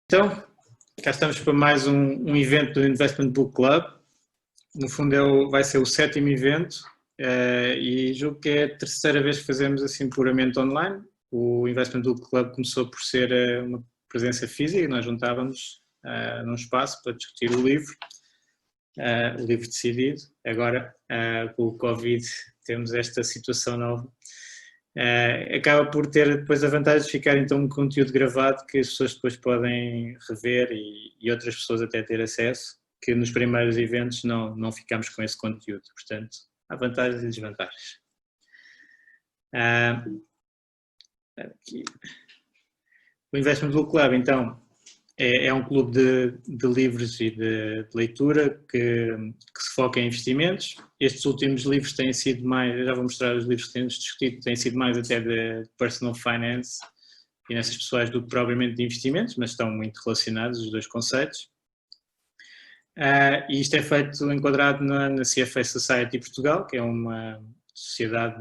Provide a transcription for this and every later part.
Então, cá estamos para mais um evento do Investment Book Club. No fundo vai ser o 7º evento e julgo que é a terceira vez que fazemos assim puramente online. O Investment Book Club começou por ser uma presença física, nós juntávamos num espaço para discutir o livro decidido. Agora, com o Covid, temos esta situação nova. Acaba por ter depois a vantagem de ficar então um conteúdo gravado que as pessoas depois podem rever e outras pessoas até ter acesso, que nos primeiros eventos não ficamos com esse conteúdo. Portanto, há vantagens e desvantagens. Aqui. O Investment Book Club, então, é um clube de livros e de leitura que se foca em investimentos. Estes últimos livros têm sido mais, já vou mostrar os livros que temos discutido, têm sido mais até de personal finance, finanças pessoais, do que propriamente de investimentos, mas estão muito relacionados os dois conceitos. E isto é feito enquadrado na CFA Society Portugal, que é uma sociedade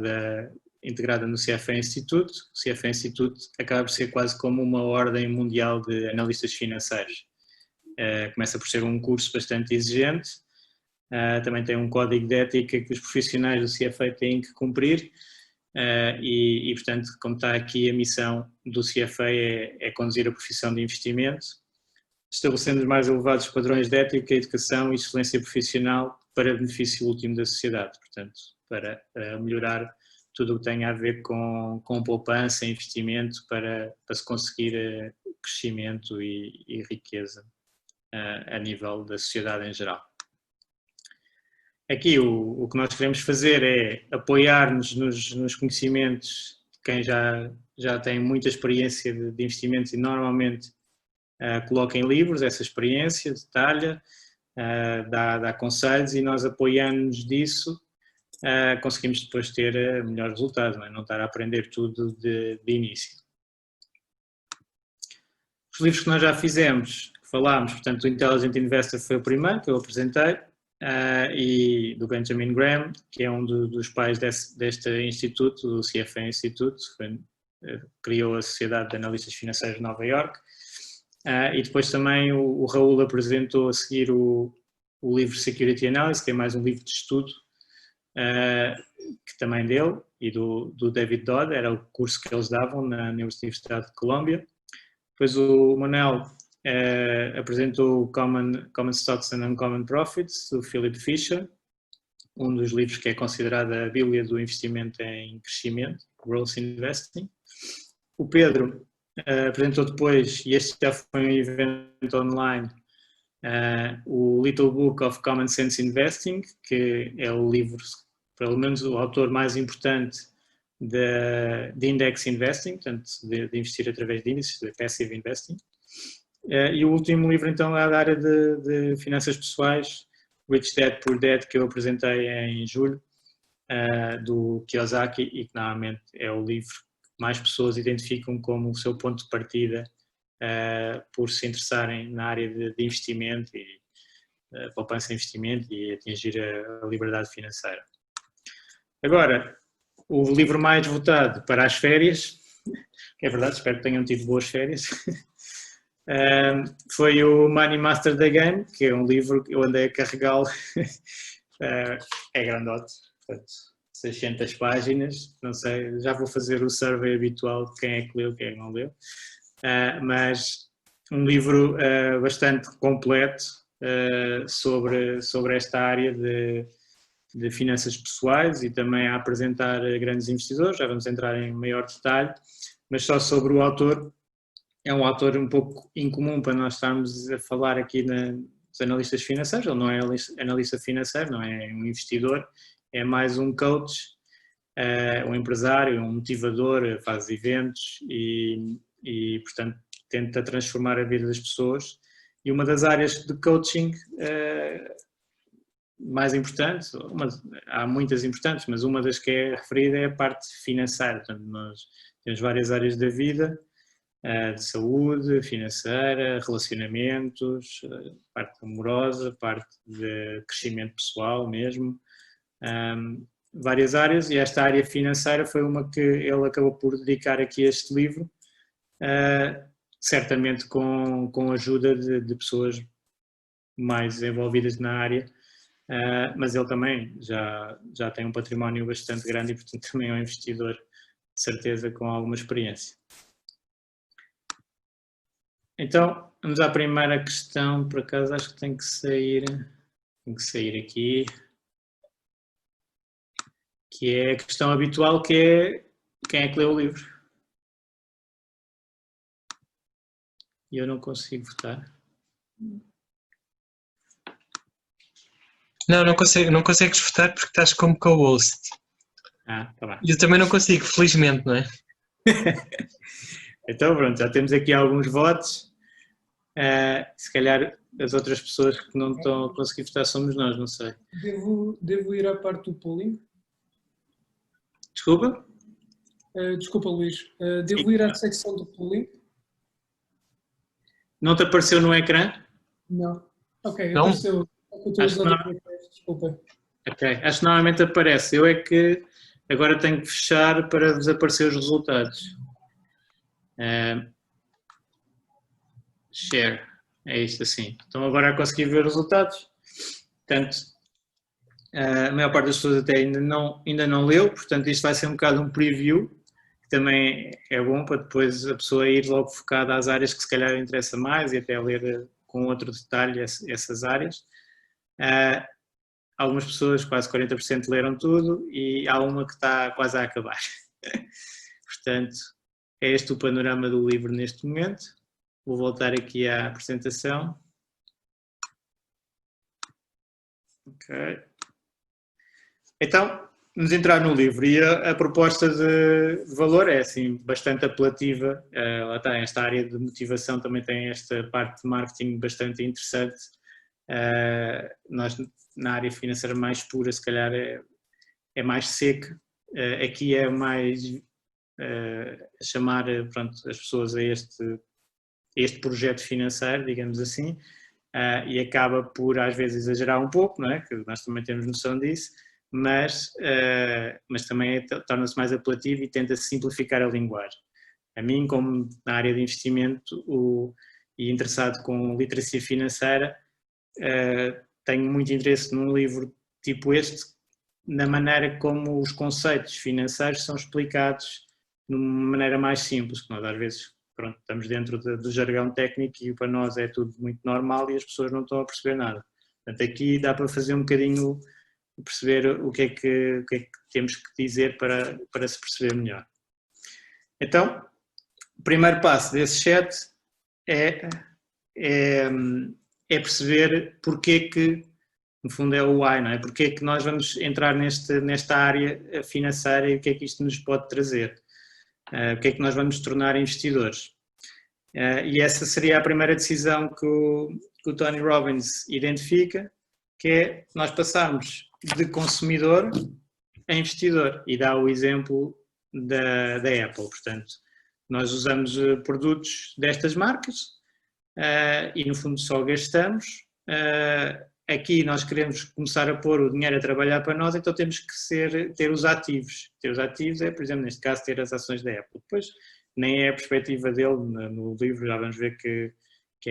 integrada no CFA Institute. O CFA Institute acaba por ser quase como uma ordem mundial de analistas financeiros. Começa por ser um curso bastante exigente, também tem um código de ética que os profissionais do CFA têm que cumprir e portanto, como está aqui, a missão do CFA é conduzir a profissão de investimento, estabelecendo os mais elevados padrões de ética, educação e excelência profissional para benefício último da sociedade, portanto, para melhorar tudo o que tem a ver com poupança, investimento, para se conseguir crescimento e riqueza a nível da sociedade em geral. Aqui o que nós queremos fazer é apoiar-nos nos conhecimentos de quem já tem muita experiência de investimentos e normalmente coloca em livros essa experiência, detalha, dá conselhos e nós apoiando-nos disso conseguimos depois ter melhores resultados, não estar a aprender tudo de início. Os livros que nós já fizemos, que falámos, portanto o Intelligent Investor foi o primeiro que eu apresentei, e do Benjamin Graham, que é um dos pais deste instituto, do CFA Institute, criou a Sociedade de Analistas Financeiros de Nova Iorque, e depois também o Raul apresentou a seguir o livro Security Analysis, que é mais um livro de estudo, que também dele, e do David Dodd, era o curso que eles davam na Universidade de Colômbia. Depois o Manuel apresentou o Common Stocks and Uncommon Profits, do Philip Fisher, um dos livros que é considerado a bíblia do investimento em crescimento, Growth Investing. O Pedro apresentou depois, e este já foi um evento online, o Little Book of Common Sense Investing, que é o livro, pelo menos o autor mais importante de Index Investing, portanto de investir através de índices, de Passive Investing. E o último livro então é da área de finanças pessoais, Rich Dad Poor Dad, que eu apresentei em julho, do Kiyosaki, e que normalmente é o livro que mais pessoas identificam como o seu ponto de partida por se interessarem na área de investimento e poupança e investimento e atingir a liberdade financeira. Agora, o livro mais votado para as férias, que é verdade, espero que tenham tido boas férias, foi o Money Master the Game, que é um livro que eu andei a carregá-lo, é grandote, portanto, 600 páginas, não sei, já vou fazer o survey habitual de quem é que leu, quem é que não leu, mas um livro bastante completo sobre esta área de finanças pessoais e também a apresentar grandes investidores, já vamos entrar em maior detalhe, mas só sobre o autor. É um autor um pouco incomum para nós estarmos a falar aqui dos analistas financeiros. Ele não é analista financeiro, não é um investidor, é mais um coach, um empresário, um motivador, faz eventos e portanto, tenta transformar a vida das pessoas. E uma das áreas de coaching mais importantes, há muitas importantes, mas uma das que é referida é a parte financeira. Portanto, nós temos várias áreas da vida, de saúde, financeira, relacionamentos, parte amorosa, parte de crescimento pessoal mesmo, várias áreas, e esta área financeira foi uma que ele acabou por dedicar aqui a este livro, certamente com a ajuda de pessoas mais envolvidas na área, mas ele também já tem um património bastante grande e, portanto, também é um investidor, de certeza, com alguma experiência. Então, vamos à primeira questão. Por acaso, acho que tem que sair aqui, que é a questão habitual, que é quem é que leu o livro? E eu não consigo votar. Não consegues votar porque estás como co-host. Tá bem. Eu também não consigo, felizmente, não é? Então, pronto, já temos aqui alguns votos. Se calhar as outras pessoas que não estão a conseguir votar somos nós, não sei. Devo ir à parte do polling? Desculpa? Desculpa, Luís. Devo ir à secção do polling? Não te apareceu no ecrã? Não. Ok, Não? apareceu. Eu estou Acho que usando não. o podcast, desculpa. Ok, acho que normalmente aparece. Eu é que agora tenho que fechar para vos aparecer os resultados. Share, é isto assim. Então agora consegui ver os resultados. Portanto, a maior parte das pessoas até ainda não leu, portanto isto vai ser um bocado um preview, que também é bom para depois a pessoa ir logo focada às áreas que se calhar interessa mais e até ler com outro detalhe essas áreas. Algumas pessoas, quase 40%, leram tudo e há uma que está quase a acabar. Portanto, é este o panorama do livro neste momento. Vou voltar aqui à apresentação. Ok. Então, vamos entrar no livro e a proposta de valor é assim, bastante apelativa. Lá está, esta área de motivação também tem esta parte de marketing bastante interessante. Nós, na área financeira mais pura, se calhar é mais seca. Aqui é mais chamar, pronto, as pessoas a este projeto financeiro, digamos assim, e acaba por às vezes exagerar um pouco, não é? Que nós também temos noção disso, mas também torna-se mais apelativo e tenta simplificar a linguagem. A mim, como na área de investimento e interessado com literacia financeira, tenho muito interesse num livro tipo este, na maneira como os conceitos financeiros são explicados de uma maneira mais simples, que nós às vezes, pronto, estamos dentro do jargão técnico e para nós é tudo muito normal e as pessoas não estão a perceber nada. Portanto, aqui dá para fazer um bocadinho, perceber o que é que temos que dizer para se perceber melhor. Então, o primeiro passo desse chat é perceber porque que, no fundo é o why, não é? Porque é que nós vamos entrar nesta área financeira e o que é que isto nos pode trazer? O que é que nós vamos tornar investidores? E essa seria a primeira decisão que o Tony Robbins identifica, que é nós passarmos de consumidor a investidor, e dá o exemplo da Apple. Portanto, nós usamos produtos destas marcas e no fundo só gastamos. Aqui nós queremos começar a pôr o dinheiro a trabalhar para nós, então temos que ter os ativos. Ter os ativos é, por exemplo, neste caso, ter as ações da Apple. Depois, nem é a perspectiva dele no livro, já vamos ver que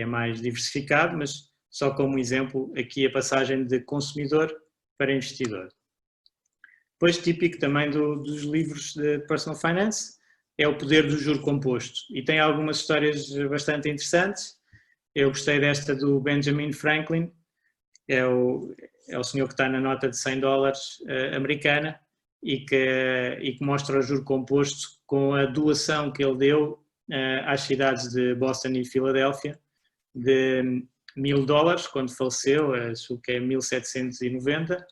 é mais diversificado, mas só como exemplo, aqui a passagem de consumidor para investidor. Depois, típico também dos livros de Personal Finance, é o poder do juro composto. E tem algumas histórias bastante interessantes. Eu gostei desta do Benjamin Franklin, é o senhor que está na nota de $100 americana e que mostra o juro composto com a doação que ele deu às cidades de Boston e Filadélfia de $1000, quando faleceu, acho que é 1790,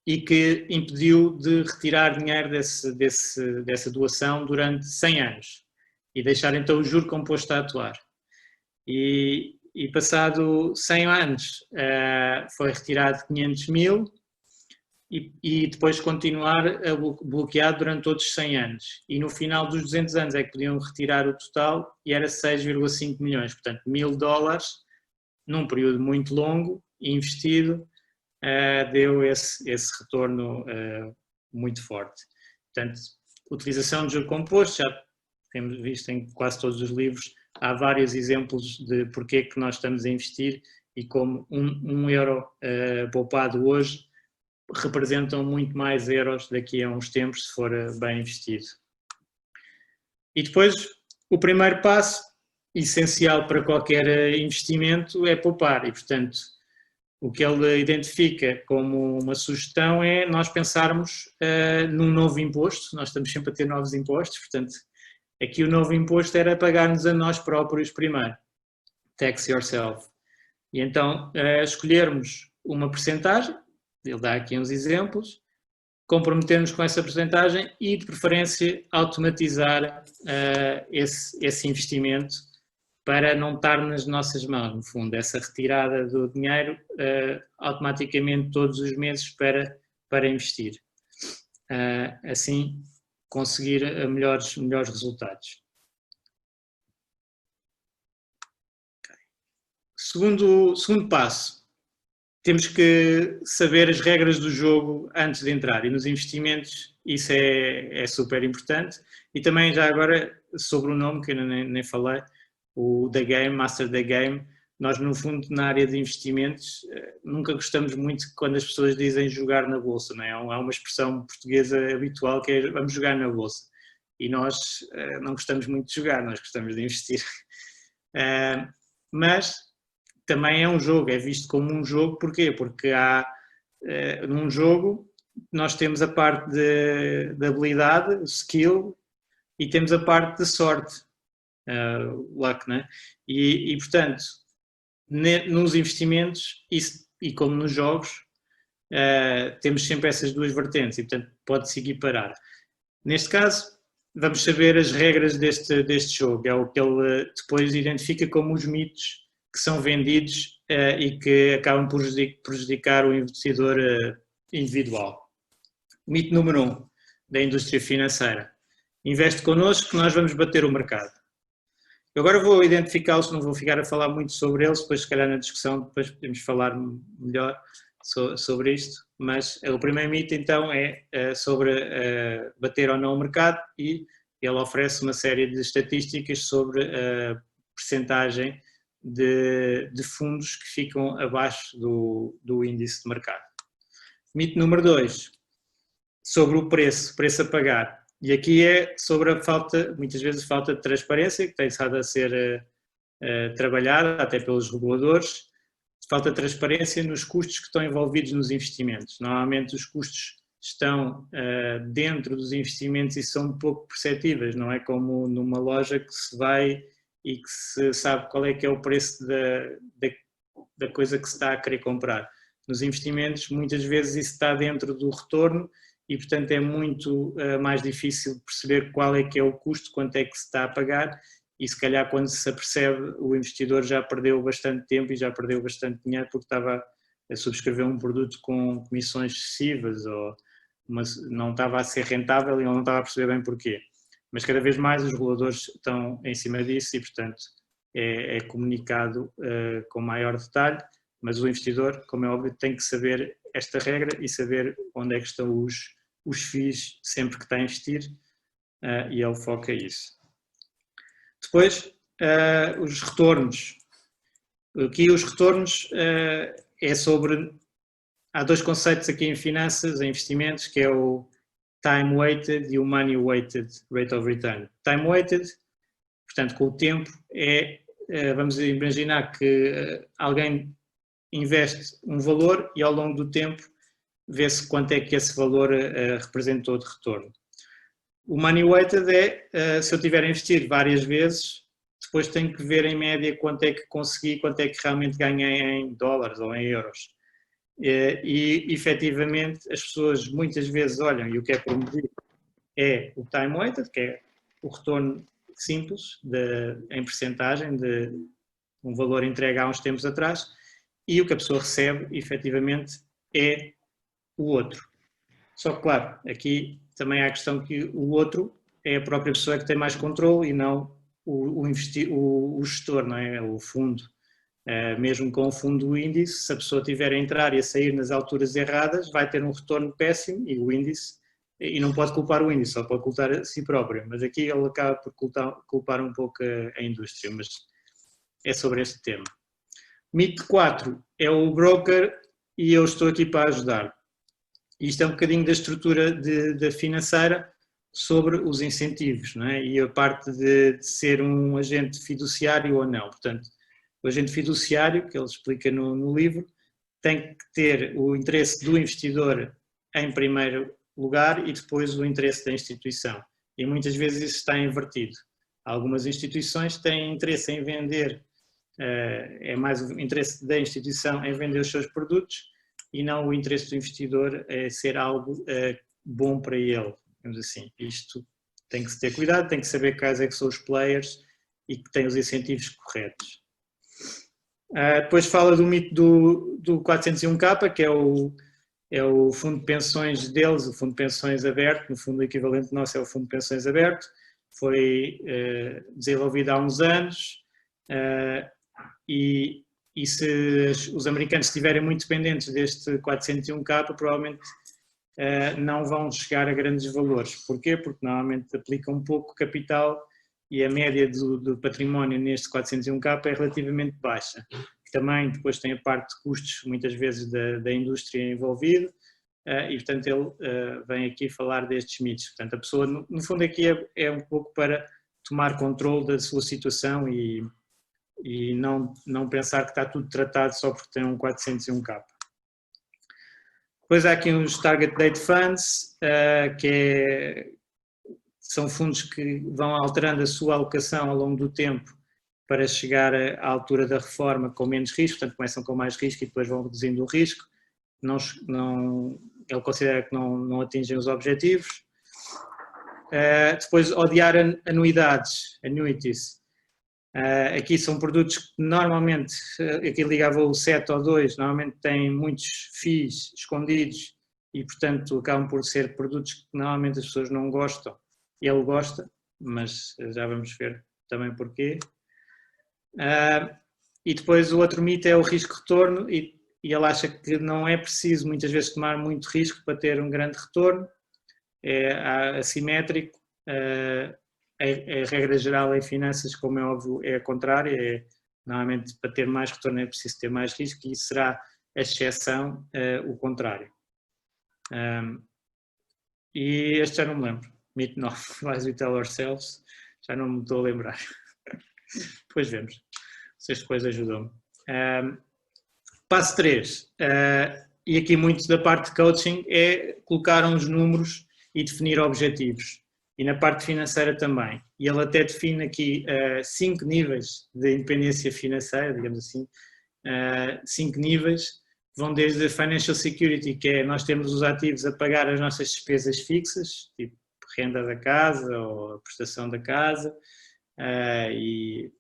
e que impediu de retirar dinheiro dessa doação durante 100 anos e deixar então o juro composto a atuar. E passado 100 anos foi retirado 500 mil e depois continuar bloqueado durante outros 100 anos. E no final dos 200 anos é que podiam retirar o total e era 6,5 milhões. Portanto, $1000 num período muito longo investido deu esse retorno muito forte. Portanto, utilização de juro composto, temos visto em quase todos os livros, há vários exemplos de porque é que nós estamos a investir e como um euro poupado hoje representam muito mais euros daqui a uns tempos, se for bem investido. E depois, o primeiro passo, essencial para qualquer investimento, é poupar. E, portanto, o que ele identifica como uma sugestão é nós pensarmos num novo imposto. Nós estamos sempre a ter novos impostos, portanto, aqui o novo imposto era pagar-nos a nós próprios primeiro. Tax yourself. E então, escolhermos uma percentagem, ele dá aqui uns exemplos, comprometermos com essa percentagem e, de preferência, automatizar esse investimento para não estar nas nossas mãos, no fundo, essa retirada do dinheiro automaticamente todos os meses para investir. Assim, conseguir melhores resultados. Segundo passo, temos que saber as regras do jogo antes de entrar, e nos investimentos isso é super importante. E também já agora sobre o nome, que eu nem falei, o The Game, Master the Game, nós no fundo na área de investimentos nunca gostamos muito quando as pessoas dizem jogar na bolsa, não é? Há uma expressão portuguesa habitual que é vamos jogar na bolsa, e nós não gostamos muito de jogar, nós gostamos de investir. Mas também é um jogo, é visto como um jogo, porquê? Porque num jogo nós temos a parte de habilidade, skill, e temos a parte de sorte, luck, né? E portanto, nos investimentos e como nos jogos, temos sempre essas duas vertentes e portanto pode-se equiparar. Neste caso, vamos saber as regras deste jogo, é o que ele depois identifica como os mitos que são vendidos e que acabam por prejudicar o investidor individual. Mito número 1 da indústria financeira. Investe connosco que nós vamos bater o mercado. Eu agora vou identificá-los, não vou ficar a falar muito sobre eles, depois se calhar na discussão depois podemos falar melhor sobre isto, mas o primeiro mito então é sobre bater ou não o mercado, e ele oferece uma série de estatísticas sobre a percentagem de fundos que ficam abaixo do índice de mercado. Mito número 2, sobre o preço a pagar. E aqui é sobre a falta, muitas vezes, falta de transparência, que tem estado a ser trabalhada até pelos reguladores, falta de transparência nos custos que estão envolvidos nos investimentos. Normalmente os custos estão dentro dos investimentos e são pouco perceptíveis, não é como numa loja que se vai e que se sabe qual é que é o preço da coisa que se está a querer comprar. Nos investimentos, muitas vezes isso está dentro do retorno e, portanto, é muito mais difícil perceber qual é que é o custo, quanto é que se está a pagar, e se calhar quando se apercebe o investidor já perdeu bastante tempo e já perdeu bastante dinheiro porque estava a subscrever um produto com comissões excessivas ou não estava a ser rentável e ele não estava a perceber bem porquê. Mas cada vez mais os reguladores estão em cima disso e, portanto, é comunicado com maior detalhe, mas o investidor, como é óbvio, tem que saber esta regra e saber onde é que estão os FIIs sempre que está a investir, e ele foca isso. Depois, os retornos. Aqui os retornos é sobre... Há dois conceitos aqui em finanças, em investimentos, que é o time-weighted e o money-weighted rate of return. Time-weighted, portanto, com o tempo, vamos imaginar que alguém investe um valor e ao longo do tempo vê-se quanto é que esse valor representou de retorno. O money-weighted se eu tiver a investir várias vezes, depois tenho que ver em média quanto é que consegui, quanto é que realmente ganhei em dólares ou em euros. E efetivamente as pessoas muitas vezes olham e o que é promovido é o time weighted, que é o retorno simples em percentagem de um valor entregue há uns tempos atrás, e o que a pessoa recebe efetivamente é o outro. Só que claro, aqui também há a questão que o outro é a própria pessoa que tem mais controle e não o gestor, não é? O fundo. Mesmo com o fundo do índice, se a pessoa tiver a entrar e a sair nas alturas erradas, vai ter um retorno péssimo, e o índice e não pode culpar o índice, só pode culpar a si próprio, mas aqui ele acaba por culpar um pouco a indústria, mas é sobre este tema. Mito 4 é o broker e eu estou aqui para ajudar. Isto é um bocadinho da estrutura da financeira sobre os incentivos, não é? E a parte de ser um agente fiduciário ou não. Portanto, o agente fiduciário, que ele explica no livro, tem que ter o interesse do investidor em primeiro lugar e depois o interesse da instituição. E muitas vezes isso está invertido. Algumas instituições têm interesse em vender, é mais o interesse da instituição em vender os seus produtos e não o interesse do investidor é ser algo bom para ele, digamos assim. Isto tem que se ter cuidado, tem que saber quais é que são os players e que têm os incentivos corretos. Depois fala do mito do 401k, que é o fundo de pensões deles, o fundo de pensões aberto, no fundo o equivalente nosso é o fundo de pensões aberto, foi desenvolvido há uns anos e se os americanos estiverem muito dependentes deste 401k, provavelmente não vão chegar a grandes valores. Porquê? Porque normalmente aplicam pouco capital e a média do património neste 401k é relativamente baixa. Também depois tem a parte de custos, muitas vezes, da indústria envolvida, e portanto ele vem aqui falar destes mitos. Portanto, a pessoa, no fundo, aqui é um pouco para tomar controle da sua situação e não pensar que está tudo tratado só porque tem um 401k. Depois há aqui uns Target Date Funds, são fundos que vão alterando a sua alocação ao longo do tempo para chegar à altura da reforma com menos risco, portanto começam com mais risco e depois vão reduzindo o risco. Ele considera que não atingem os objetivos. Depois odiar anuidades, annuities. Aqui são produtos que normalmente, aqui ligava o 7 ou 2, normalmente têm muitos FIIs escondidos e portanto acabam por ser produtos que normalmente as pessoas não gostam. Ele gosta, mas já vamos ver também porquê. E depois o outro mito é o risco-retorno e ele acha que não é preciso muitas vezes tomar muito risco para ter um grande retorno, é assimétrico, a regra geral em finanças, como é óbvio, é a contrária, normalmente para ter mais retorno é preciso ter mais risco e isso será a exceção, o contrário. E este já não me lembro, mito 9, Wise We Tell Ourselves, já não me estou a lembrar. Depois vemos, vocês depois ajudam-me. Passo 3, e aqui muito da parte de coaching é colocar uns números e definir objetivos. E na parte financeira também. E ele até define aqui 5 níveis de independência financeira, digamos assim. 5 níveis, vão desde a Financial Security, que é nós temos os ativos a pagar as nossas despesas fixas, tipo renda da casa ou a prestação da casa, e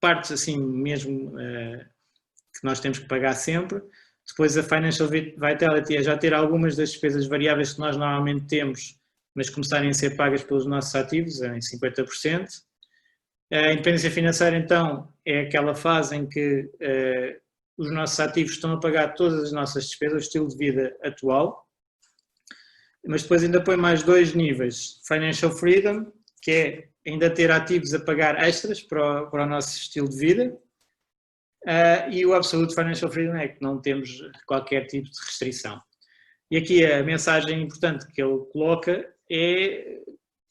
partes assim mesmo que nós temos que pagar sempre. Depois a Financial Vitality é já ter algumas das despesas variáveis que nós normalmente temos, mas começarem a ser pagas pelos nossos ativos em 50%. A independência financeira, então, é aquela fase em que os nossos ativos estão a pagar todas as nossas despesas, o estilo de vida atual. Mas depois ainda põe mais 2 níveis. Financial Freedom, que é ainda ter ativos a pagar extras para o nosso estilo de vida. E o Absolute Financial Freedom é que não temos qualquer tipo de restrição. E aqui a mensagem importante que ele coloca é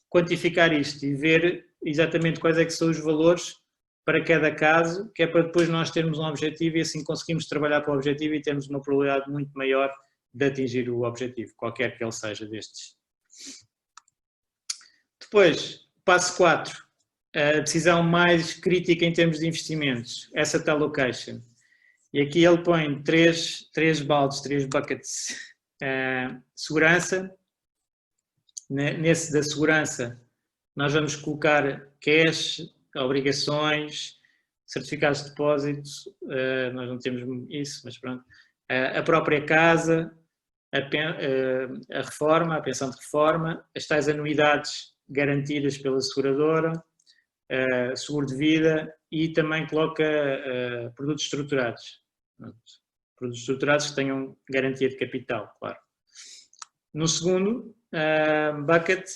quantificar isto e ver exatamente quais é que são os valores para cada caso, que é para depois nós termos um objetivo e assim conseguimos trabalhar para o objetivo e termos uma probabilidade muito maior de atingir o objetivo, qualquer que ele seja destes. Depois, passo 4, a decisão mais crítica em termos de investimentos, asset allocation. E aqui ele põe três baldes, 3 buckets. Segurança. Nesse da segurança, nós vamos colocar cash, obrigações, certificados de depósito, nós não temos isso, mas pronto. A própria casa, a reforma, a pensão de reforma, as tais anuidades garantidas pela seguradora, seguro de vida e também coloca produtos estruturados. Produtos estruturados que tenham garantia de capital, claro. No segundo bucket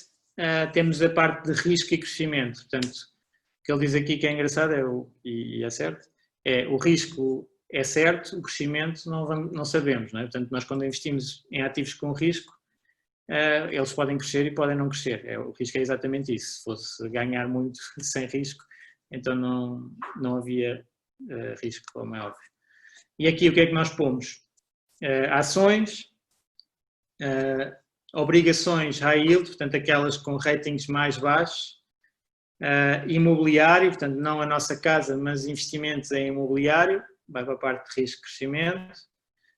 temos a parte de risco e crescimento. Portanto, o que ele diz aqui que é engraçado e é certo, o risco é certo, o crescimento não sabemos. Não é? Portanto, nós quando investimos em ativos com risco, eles podem crescer e podem não crescer. O risco é exatamente isso. Se fosse ganhar muito sem risco, então não havia risco, como é óbvio. E aqui o que é que nós pomos? Ações, obrigações high yield, portanto aquelas com ratings mais baixos, imobiliário, portanto não a nossa casa, mas investimentos em imobiliário, vai para a parte de risco e crescimento,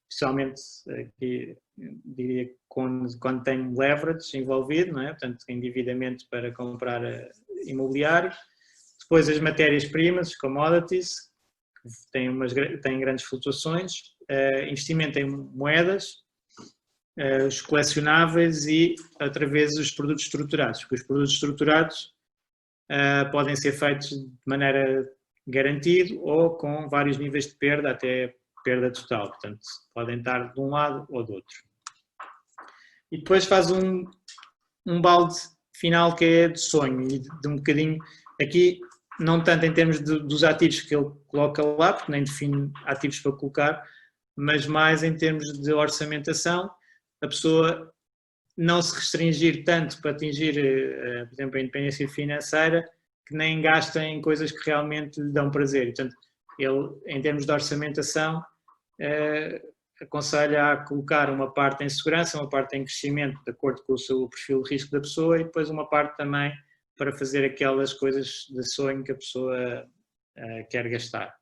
especialmente aqui, diria quando tem leverage envolvido, não é? Portanto endividamento para comprar imobiliário. Depois as matérias-primas, commodities, que têm grandes flutuações, investimento em moedas, os colecionáveis e, outra vez, os produtos estruturados, porque os produtos estruturados podem ser feitos de maneira garantida ou com vários níveis de perda, até perda total, portanto, podem estar de um lado ou do outro. E depois faz um balde final que é de sonho e de um bocadinho, aqui não tanto em termos dos ativos que ele coloca lá, porque nem define ativos para colocar, mas mais em termos de orçamentação, a pessoa não se restringir tanto para atingir, por exemplo, a independência financeira, que nem gasta em coisas que realmente lhe dão prazer. Portanto, ele, em termos de orçamentação, aconselha a colocar uma parte em segurança, uma parte em crescimento, de acordo com o seu perfil de risco da pessoa, e depois uma parte também para fazer aquelas coisas de sonho que a pessoa quer gastar.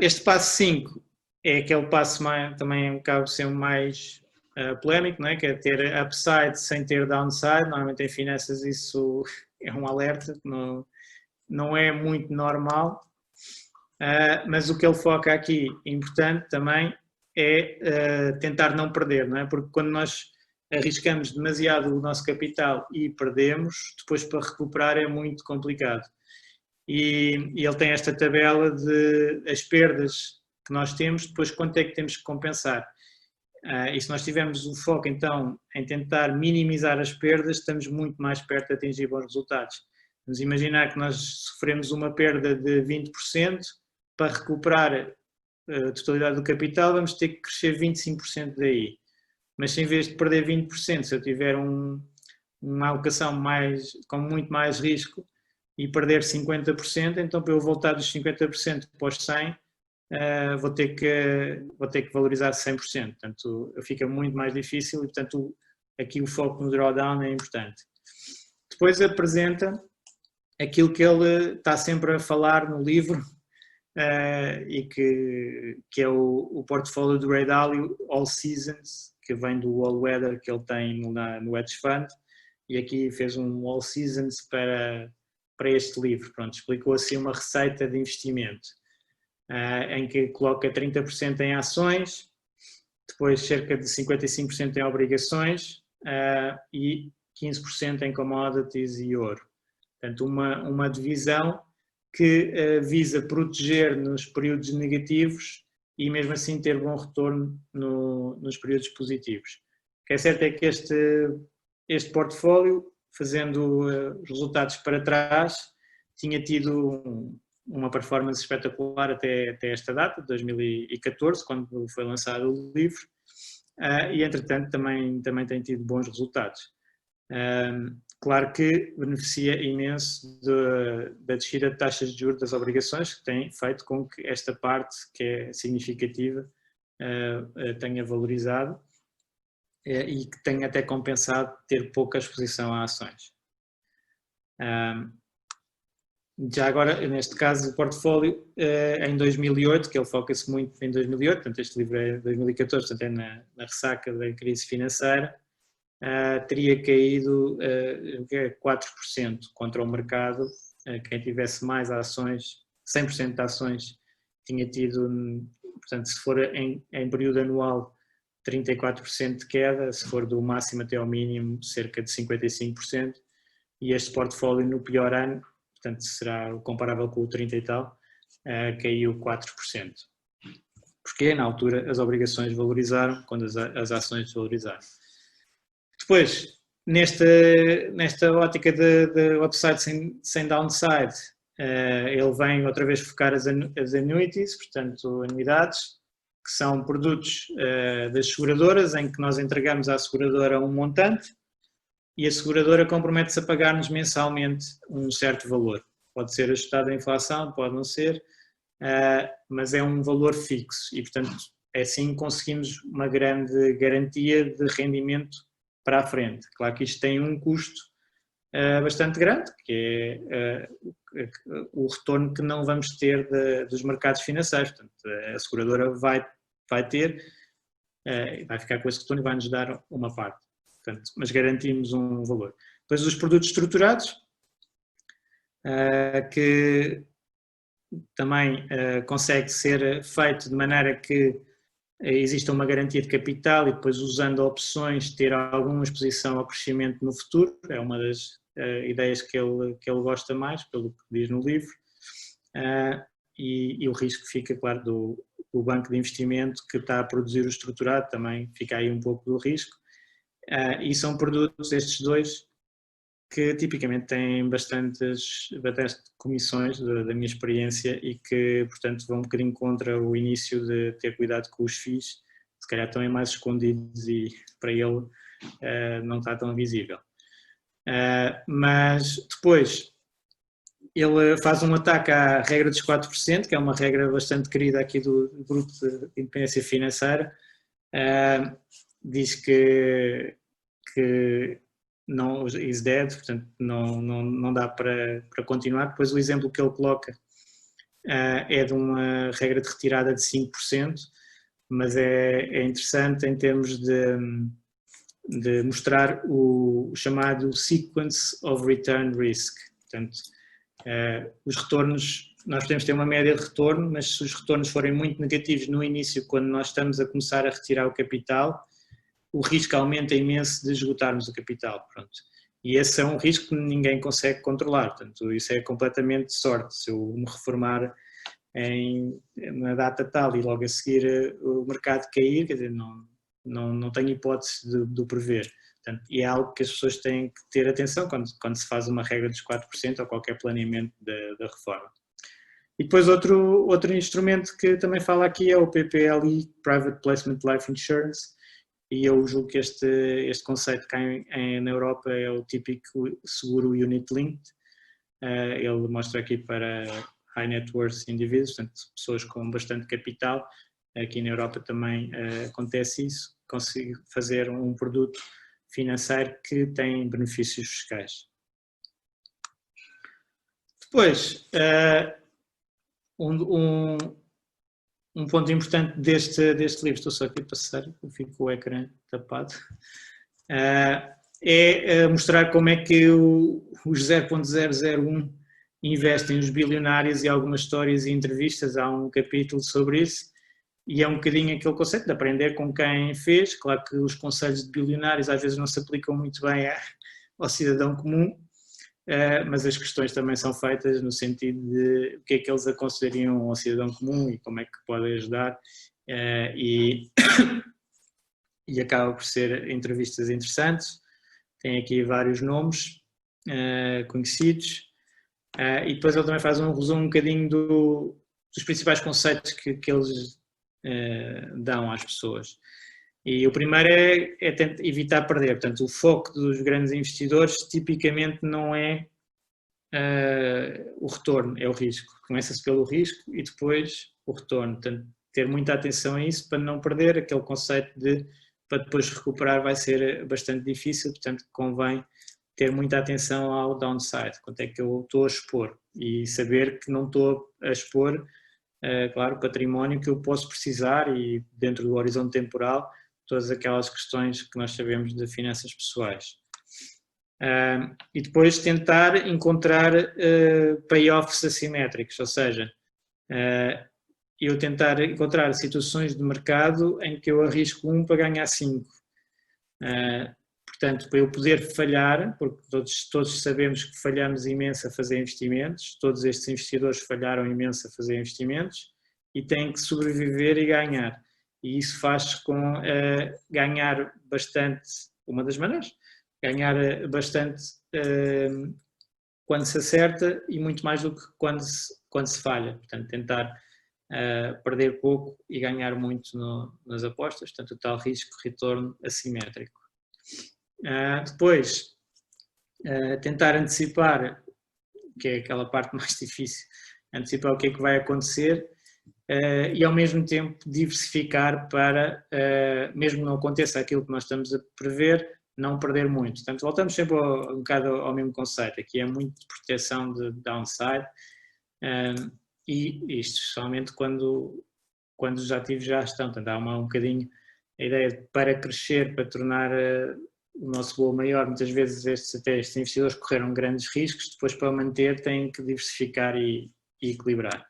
Este passo 5 é aquele passo também acaba sendo mais polémico, não é? Que é ter upside sem ter downside. Normalmente em finanças isso é um alerta, não é muito normal, mas o que ele foca aqui, importante também, é tentar não perder, não é? Porque quando nós arriscamos demasiado o nosso capital e perdemos, depois para recuperar é muito complicado. E ele tem esta tabela de as perdas que nós temos, depois quanto é que temos que compensar. E se nós tivermos o foco então em tentar minimizar as perdas, estamos muito mais perto de atingir bons resultados. Vamos imaginar que nós sofremos uma perda de 20%, para recuperar a totalidade do capital vamos ter que crescer 25% daí. Mas se em vez de perder 20%, se eu tiver uma alocação com muito mais risco e perder 50%, então para eu voltar dos 50% para os 100%, vou ter que valorizar 100%. Portanto, fica muito mais difícil e, portanto, aqui o foco no drawdown é importante. Depois apresenta aquilo que ele está sempre a falar no livro, e que é o portfólio do Ray Dalio All Seasons, que vem do All Weather que ele tem no Hedge Fund, e aqui fez um All Seasons para este livro. Pronto, explicou assim uma receita de investimento, em que coloca 30% em ações, depois cerca de 55% em obrigações e 15% em commodities e ouro. Portanto, uma divisão que visa proteger nos períodos negativos e mesmo assim ter bom retorno nos períodos positivos. O que é certo é que este portfólio, fazendo os resultados para trás, tinha tido uma performance espetacular até esta data, 2014, quando foi lançado o livro, e entretanto também tem tido bons resultados. Claro que beneficia imenso da descida de taxas de juros das obrigações, que tem feito com que esta parte, que é significativa, tenha valorizado e que tenha até compensado ter pouca exposição a ações. Já agora, neste caso, o portfólio em 2008, que ele foca-se muito em 2008, portanto este livro é de 2014, portanto é na ressaca da crise financeira, teria caído 4% contra o mercado. Quem tivesse mais ações, 100% de ações, tinha tido, portanto, se for em período anual, 34% de queda, se for do máximo até ao mínimo, cerca de 55%, e este portfólio no pior ano, portanto será comparável com o 30 e tal, caiu 4%. porque na altura as obrigações valorizaram quando as ações desvalorizaram. Depois, nesta ótica de upside sem downside, ele vem outra vez focar as annuities, portanto anuidades, que são produtos das seguradoras, em que nós entregamos à seguradora um montante e a seguradora compromete-se a pagar-nos mensalmente um certo valor. Pode ser ajustado à inflação, pode não ser, mas é um valor fixo e, portanto, assim conseguimos uma grande garantia de rendimento para a frente. Claro que isto tem um custo bastante grande, que é o retorno que não vamos ter dos mercados financeiros. Portanto, a seguradora vai ter, vai ficar com esse retorno e vai nos dar uma parte. Portanto, mas garantimos um valor. Depois os produtos estruturados, que também consegue ser feito de maneira que exista uma garantia de capital e depois, usando opções, ter alguma exposição ao crescimento no futuro. É uma das ideias que ele gosta mais, pelo que diz no livro. E o risco fica, claro, do banco de investimento que está a produzir o estruturado, também fica aí um pouco do risco. E são produtos, estes dois, que tipicamente têm bastantes comissões da minha experiência e que, portanto, vão um bocadinho contra o início de ter cuidado com os FIIs, se calhar estão mais escondidos e para ele não está tão visível. Mas depois ele faz um ataque à regra dos 4%, que é uma regra bastante querida aqui do Grupo de Independência Financeira. Diz que não is dead, portanto não dá para continuar. Depois o exemplo que ele coloca é de uma regra de retirada de 5%, mas é interessante em termos de mostrar o chamado Sequence of Return Risk. Portanto, os retornos, nós podemos ter uma média de retorno, mas se os retornos forem muito negativos no início, quando nós estamos a começar a retirar o capital, o risco aumenta imenso de esgotarmos o capital. Pronto. E esse é um risco que ninguém consegue controlar, portanto, isso é completamente sorte. Se eu me reformar na data tal e logo a seguir o mercado cair, quer dizer, não tenho hipótese de o prever. Portanto, e é algo que as pessoas têm que ter atenção quando se faz uma regra dos 4% ou qualquer planeamento da reforma. E depois outro instrumento que também fala aqui é o PPLI, Private Placement Life Insurance, e eu julgo que este conceito cá na Europa é o típico seguro Unit Linked. Ele mostra aqui para High Net Worth Individuals, portanto, pessoas com bastante capital. Aqui na Europa também acontece isso, consigo fazer um produto financeiro que tem benefícios fiscais. Depois, um ponto importante deste livro, estou só aqui a passar, eu fico com o ecrã tapado, é mostrar como é que os 0.001 investem os bilionários e algumas histórias e entrevistas, há um capítulo sobre isso, e é um bocadinho aquele conceito de aprender com quem fez. Claro que os conselhos de bilionários às vezes não se aplicam muito bem ao cidadão comum, mas as questões também são feitas no sentido de o que é que eles aconselhariam ao cidadão comum e como é que pode ajudar, e acaba por ser entrevistas interessantes. Tem aqui vários nomes conhecidos, e depois ele também faz um resumo um bocadinho dos principais conceitos que eles dão às pessoas. E o primeiro é evitar perder. Portanto, o foco dos grandes investidores tipicamente não é o retorno, é o risco. Começa-se pelo risco e depois o retorno. Portanto, ter muita atenção a isso para não perder aquele conceito para depois recuperar vai ser bastante difícil, portanto convém ter muita atenção ao downside, quanto é que eu estou a expor e saber que não estou a expor, claro, património que eu posso precisar e dentro do horizonte temporal, todas aquelas questões que nós sabemos de finanças pessoais. E depois tentar encontrar payoffs assimétricos, ou seja, eu tentar encontrar situações de mercado em que eu arrisco 1 para ganhar 5. Portanto, para eu poder falhar, porque todos sabemos que falhamos imenso a fazer investimentos, todos estes investidores falharam imenso a fazer investimentos, e tem que sobreviver e ganhar. E isso faz com ganhar bastante, uma das maneiras, ganhar bastante quando se acerta e muito mais do que quando se falha. Portanto, tentar perder pouco e ganhar muito nas apostas, portanto, o tal risco-retorno assimétrico. Depois, tentar antecipar, que é aquela parte mais difícil, antecipar o que é que vai acontecer e ao mesmo tempo diversificar para, mesmo não aconteça aquilo que nós estamos a prever, não perder muito. Portanto, voltamos sempre um bocado ao mesmo conceito, aqui é muito de proteção de downside e isto somente quando os ativos já estão. Portanto, há um bocadinho a ideia de para crescer, para tornar o nosso bolo maior, muitas vezes estes investidores correram grandes riscos, depois para manter têm que diversificar e equilibrar.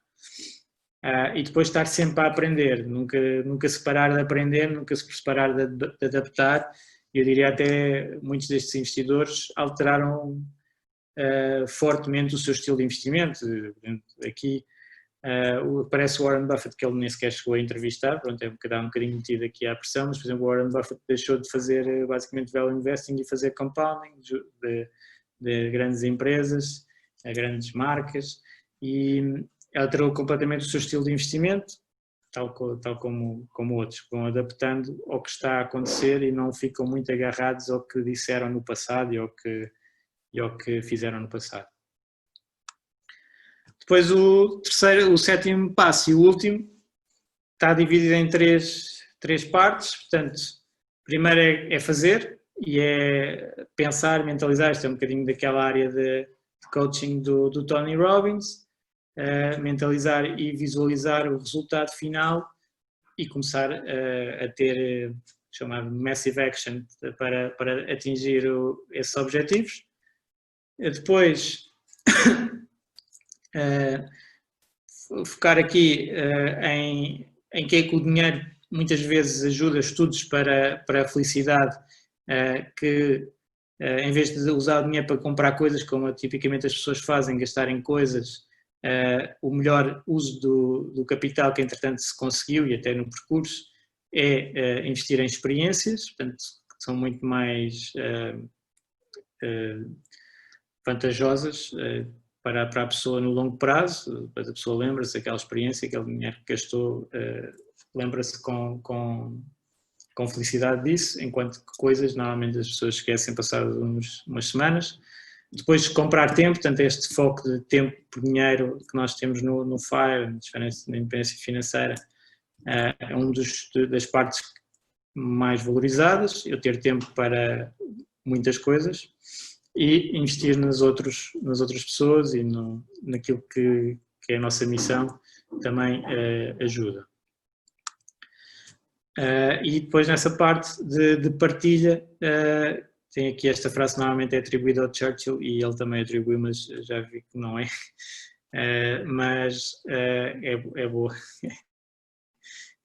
E depois estar sempre a aprender, nunca se parar de aprender, nunca se parar de adaptar. Eu diria até muitos destes investidores alteraram fortemente o seu estilo de investimento. Aqui parece o Warren Buffett, que ele nem sequer chegou a entrevistar, pronto, é um bocadinho metido aqui à pressão, mas por exemplo o Warren Buffett deixou de fazer basicamente value investing e fazer compounding de grandes empresas, a grandes marcas, e alterou completamente o seu estilo de investimento, tal como outros, que vão adaptando ao que está a acontecer e não ficam muito agarrados ao que disseram no passado e ao que fizeram no passado. Depois o sétimo passo e o último está dividido em três partes. Portanto, primeiro é fazer e é pensar, mentalizar. Isto é um bocadinho daquela área de coaching do Tony Robbins. Mentalizar e visualizar o resultado final e começar a ter chamado massive action para atingir esses objetivos. Depois focar aqui em que é que o dinheiro muitas vezes ajuda estudos para a felicidade, que em vez de usar o dinheiro para comprar coisas, como tipicamente as pessoas fazem, gastar em coisas, o melhor uso do capital que entretanto se conseguiu e até no percurso é investir em experiências, portanto que são muito mais vantajosas para a pessoa no longo prazo. Depois a pessoa lembra-se daquela experiência, aquele dinheiro que gastou, lembra-se com felicidade disso, enquanto que coisas normalmente as pessoas esquecem passado umas semanas. Depois comprar tempo, portanto este foco de tempo por dinheiro que nós temos no FIRE, na independência financeira, é uma das partes mais valorizadas, eu ter tempo para muitas coisas e investir nas outras pessoas e naquilo que é a nossa missão também ajuda. E depois nessa parte de partilha, tem aqui esta frase que normalmente é atribuída ao Churchill e ele também atribuiu, mas já vi que não é, mas é boa.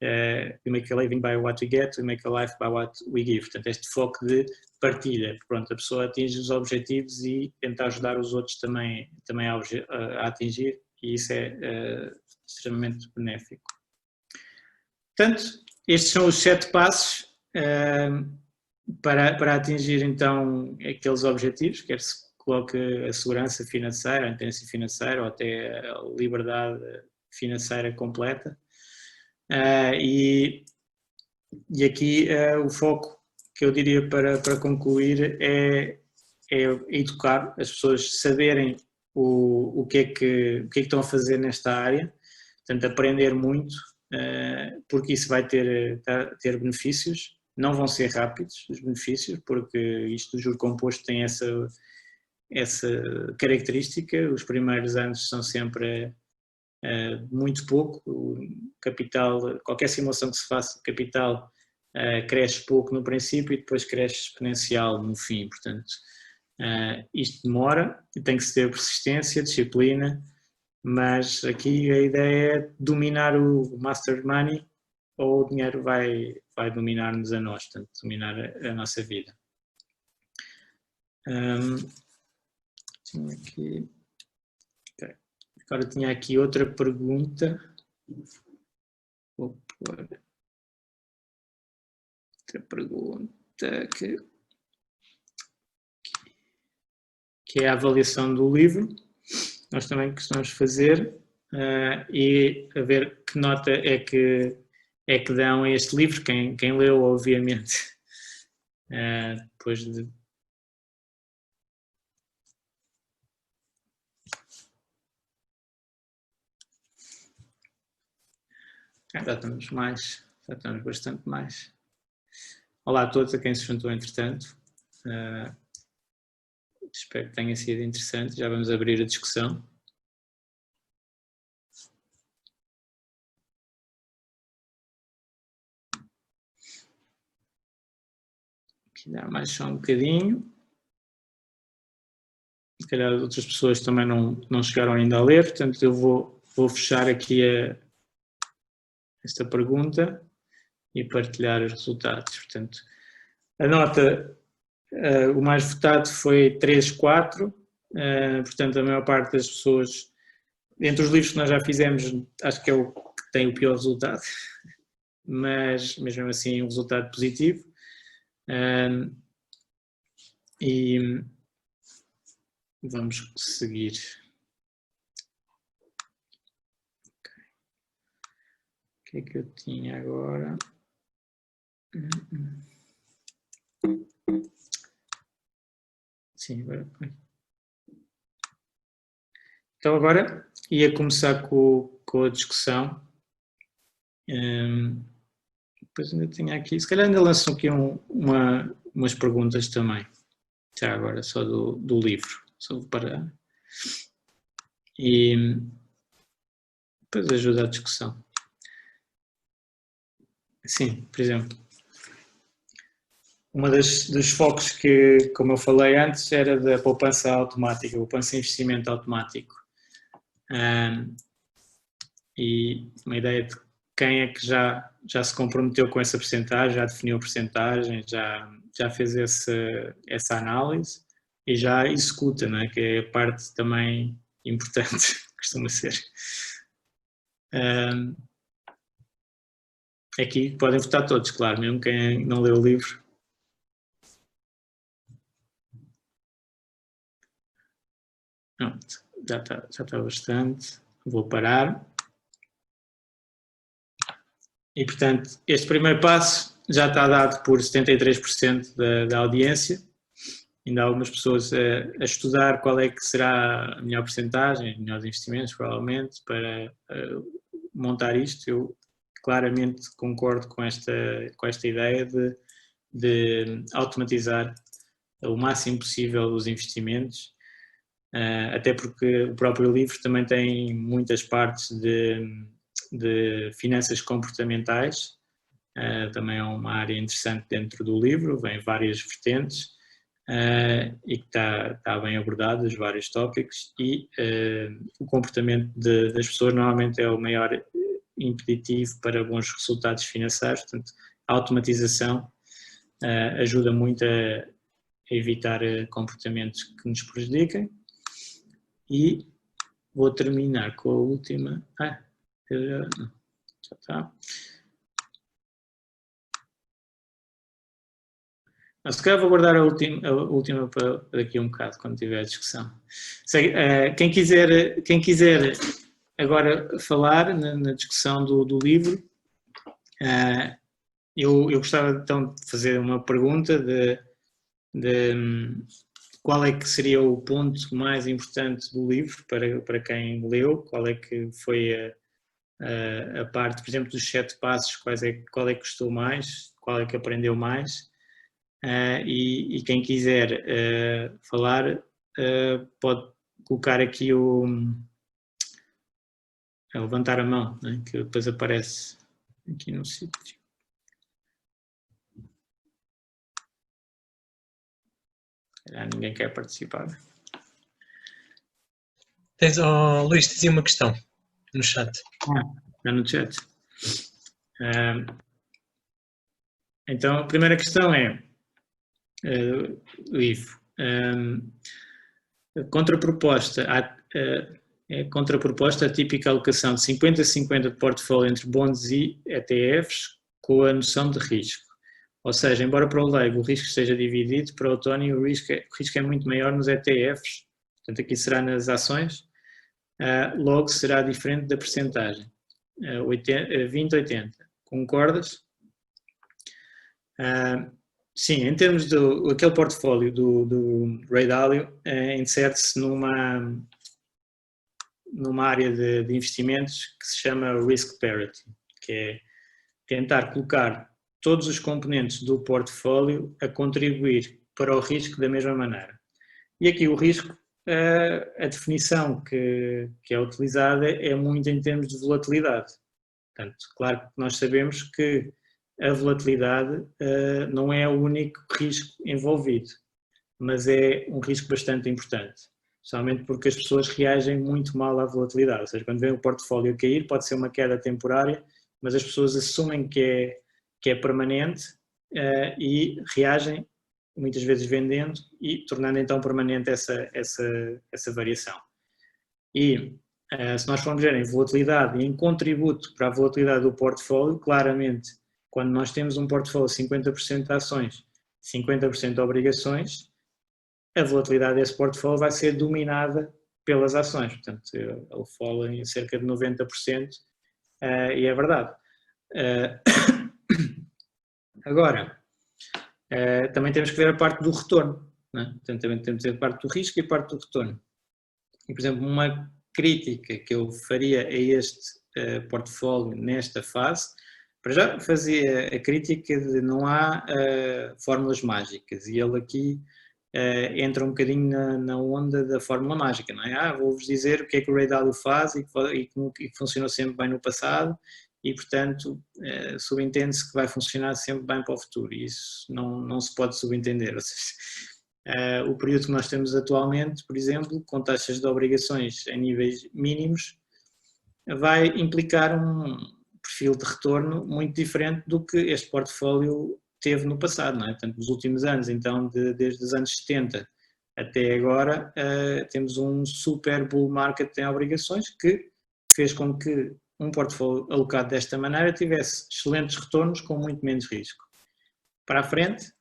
We make a living by what we get, we make a life by what we give. Portanto, este foco de partilha, pronto, a pessoa atinge os objetivos e tenta ajudar os outros também a atingir, e isso é extremamente benéfico. Portanto, estes são os 7 passos para atingir então aqueles objetivos, quer se coloque a segurança financeira, a independência financeira ou até a liberdade financeira completa. E aqui o foco que eu diria para concluir é educar as pessoas, saberem o que é que estão a fazer nesta área, portanto aprender muito, porque isso vai ter benefícios, não vão ser rápidos os benefícios, porque isto do juro composto tem essa característica, os primeiros anos são sempre muito pouco, o capital, qualquer simulação que se faça de capital cresce pouco no princípio e depois cresce exponencial no fim, portanto isto demora e tem que se ter persistência, disciplina, mas aqui a ideia é dominar o master money ou o dinheiro vai dominar-nos a nós, portanto dominar a nossa vida. Tinha aqui... Agora tinha aqui outra pergunta. Vou pôr outra pergunta que é a avaliação do livro. Nós também costumamos fazer e a ver que nota é que dão a este livro, quem leu, obviamente, depois de... Já estamos bastante mais. Olá a todos, a quem se juntou entretanto. Espero que tenha sido interessante. Já vamos abrir a discussão. Aqui dá mais só um bocadinho. Se calhar outras pessoas também não chegaram ainda a ler, portanto eu vou fechar aqui esta pergunta e partilhar os resultados. Portanto, a nota, o mais votado foi 3-4, portanto a maior parte das pessoas, entre os livros que nós já fizemos, acho que é o que tem o pior resultado, mas mesmo assim um resultado positivo. E vamos seguir. O que é que eu tinha agora? Sim, agora. Então agora ia começar com a discussão. Depois ainda tenho aqui, se calhar ainda lanço aqui umas perguntas também. Já agora, só do livro. Só vou parar. E depois ajuda a discussão. Sim, por exemplo, uma dos focos que, como eu falei antes, era da poupança automática, poupança e investimento automático. E uma ideia de quem é que já se comprometeu com essa percentagem, já definiu a percentagem, já fez essa análise e já executa, não é? Que é a parte também importante, costuma ser. Aqui podem votar todos, claro, mesmo quem não leu o livro. Pronto, já está bastante. Vou parar. E, portanto, este primeiro passo já está dado por 73% da audiência. Ainda há algumas pessoas a estudar qual é que será a melhor percentagem, os melhores investimentos, provavelmente, para montar isto. Eu claramente concordo com esta ideia de automatizar o máximo possível os investimentos, até porque o próprio livro também tem muitas partes de finanças comportamentais, também é uma área interessante dentro do livro, vem várias vertentes e que está bem abordado, os vários tópicos, e o comportamento das pessoas normalmente é o maior impeditivo para bons resultados financeiros, portanto a automatização ajuda muito a evitar comportamentos que nos prejudiquem. E vou terminar com a última. Já está. Se calhar vou guardar a última para daqui a um bocado, quando tiver a discussão. Quem quiser agora falar na discussão do livro, eu gostava então de fazer uma pergunta de qual é que seria o ponto mais importante do livro para quem leu, qual é que foi a parte, por exemplo, dos 7 passos, qual é que gostou mais, qual é que aprendeu mais, e quem quiser falar pode colocar aqui levantar a mão, né, que depois aparece aqui no sítio. Ninguém quer participar. Luís, tens aí uma questão no chat. Está no chat. Então, a primeira questão é, Ivo, contraproposta É contraproposta a típica alocação de 50-50 de portfólio entre bonds e ETFs com a noção de risco. Ou seja, embora para o leigo o risco esteja dividido, para o Tony o risco é muito maior nos ETFs, portanto aqui será nas ações, logo será diferente da percentagem, 20-80. Concordas? Sim, em termos do aquele portfólio do Ray Dalio, insere-se numa área de investimentos que se chama Risk Parity, que é tentar colocar todos os componentes do portfólio a contribuir para o risco da mesma maneira. E aqui o risco, a definição que é utilizada é muito em termos de volatilidade. Portanto, claro que nós sabemos que a volatilidade não é o único risco envolvido, mas é um risco bastante importante, especialmente porque as pessoas reagem muito mal à volatilidade, ou seja, quando vem o portfólio a cair pode ser uma queda temporária, mas as pessoas assumem que é permanente e reagem, muitas vezes vendendo e tornando então permanente essa variação. E se nós formos ver em volatilidade e em contributo para a volatilidade do portfólio, claramente, quando nós temos um portfólio de 50% de ações, 50% de obrigações, a volatilidade desse portfólio vai ser dominada pelas ações. Portanto, ele fala em cerca de 90% e é verdade. Agora, também temos que ver a parte do retorno, não é? Portanto, também temos que ver a parte do risco e a parte do retorno. E, por exemplo, uma crítica que eu faria a este portfólio nesta fase, para já fazia a crítica de não há fórmulas mágicas, e ele aqui entra um bocadinho na onda da fórmula mágica, não é? Vou-vos dizer o que é que o Ray Dalio faz e que funcionou sempre bem no passado e, portanto, subentende-se que vai funcionar sempre bem para o futuro, e isso não se pode subentender. Ou seja, o período que nós temos atualmente, por exemplo, com taxas de obrigações em níveis mínimos, vai implicar um perfil de retorno muito diferente do que este portfólio teve no passado, não é? Portanto, nos últimos anos, então, desde os anos 70 até agora, temos um super bull market em obrigações que fez com que um portfólio alocado desta maneira tivesse excelentes retornos com muito menos risco. Para a frente,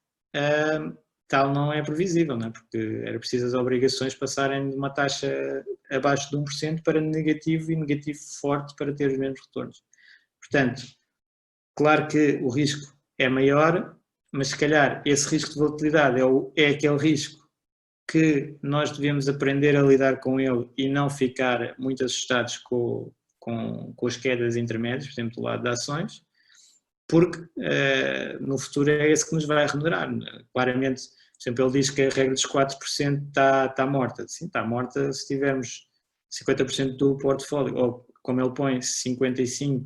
tal não é previsível, não é? Porque era preciso as obrigações passarem de uma taxa abaixo de 1% para negativo e negativo forte para ter os mesmos retornos. Portanto, claro que o risco é maior, mas se calhar esse risco de volatilidade é aquele risco que nós devemos aprender a lidar com ele e não ficar muito assustados com as quedas intermédias, por exemplo, do lado de ações, porque no futuro é esse que nos vai remunerar. Claramente, por exemplo, ele diz que a regra dos 4% está morta. Sim, está morta se tivermos 50% do portfólio, ou como ele põe, 55%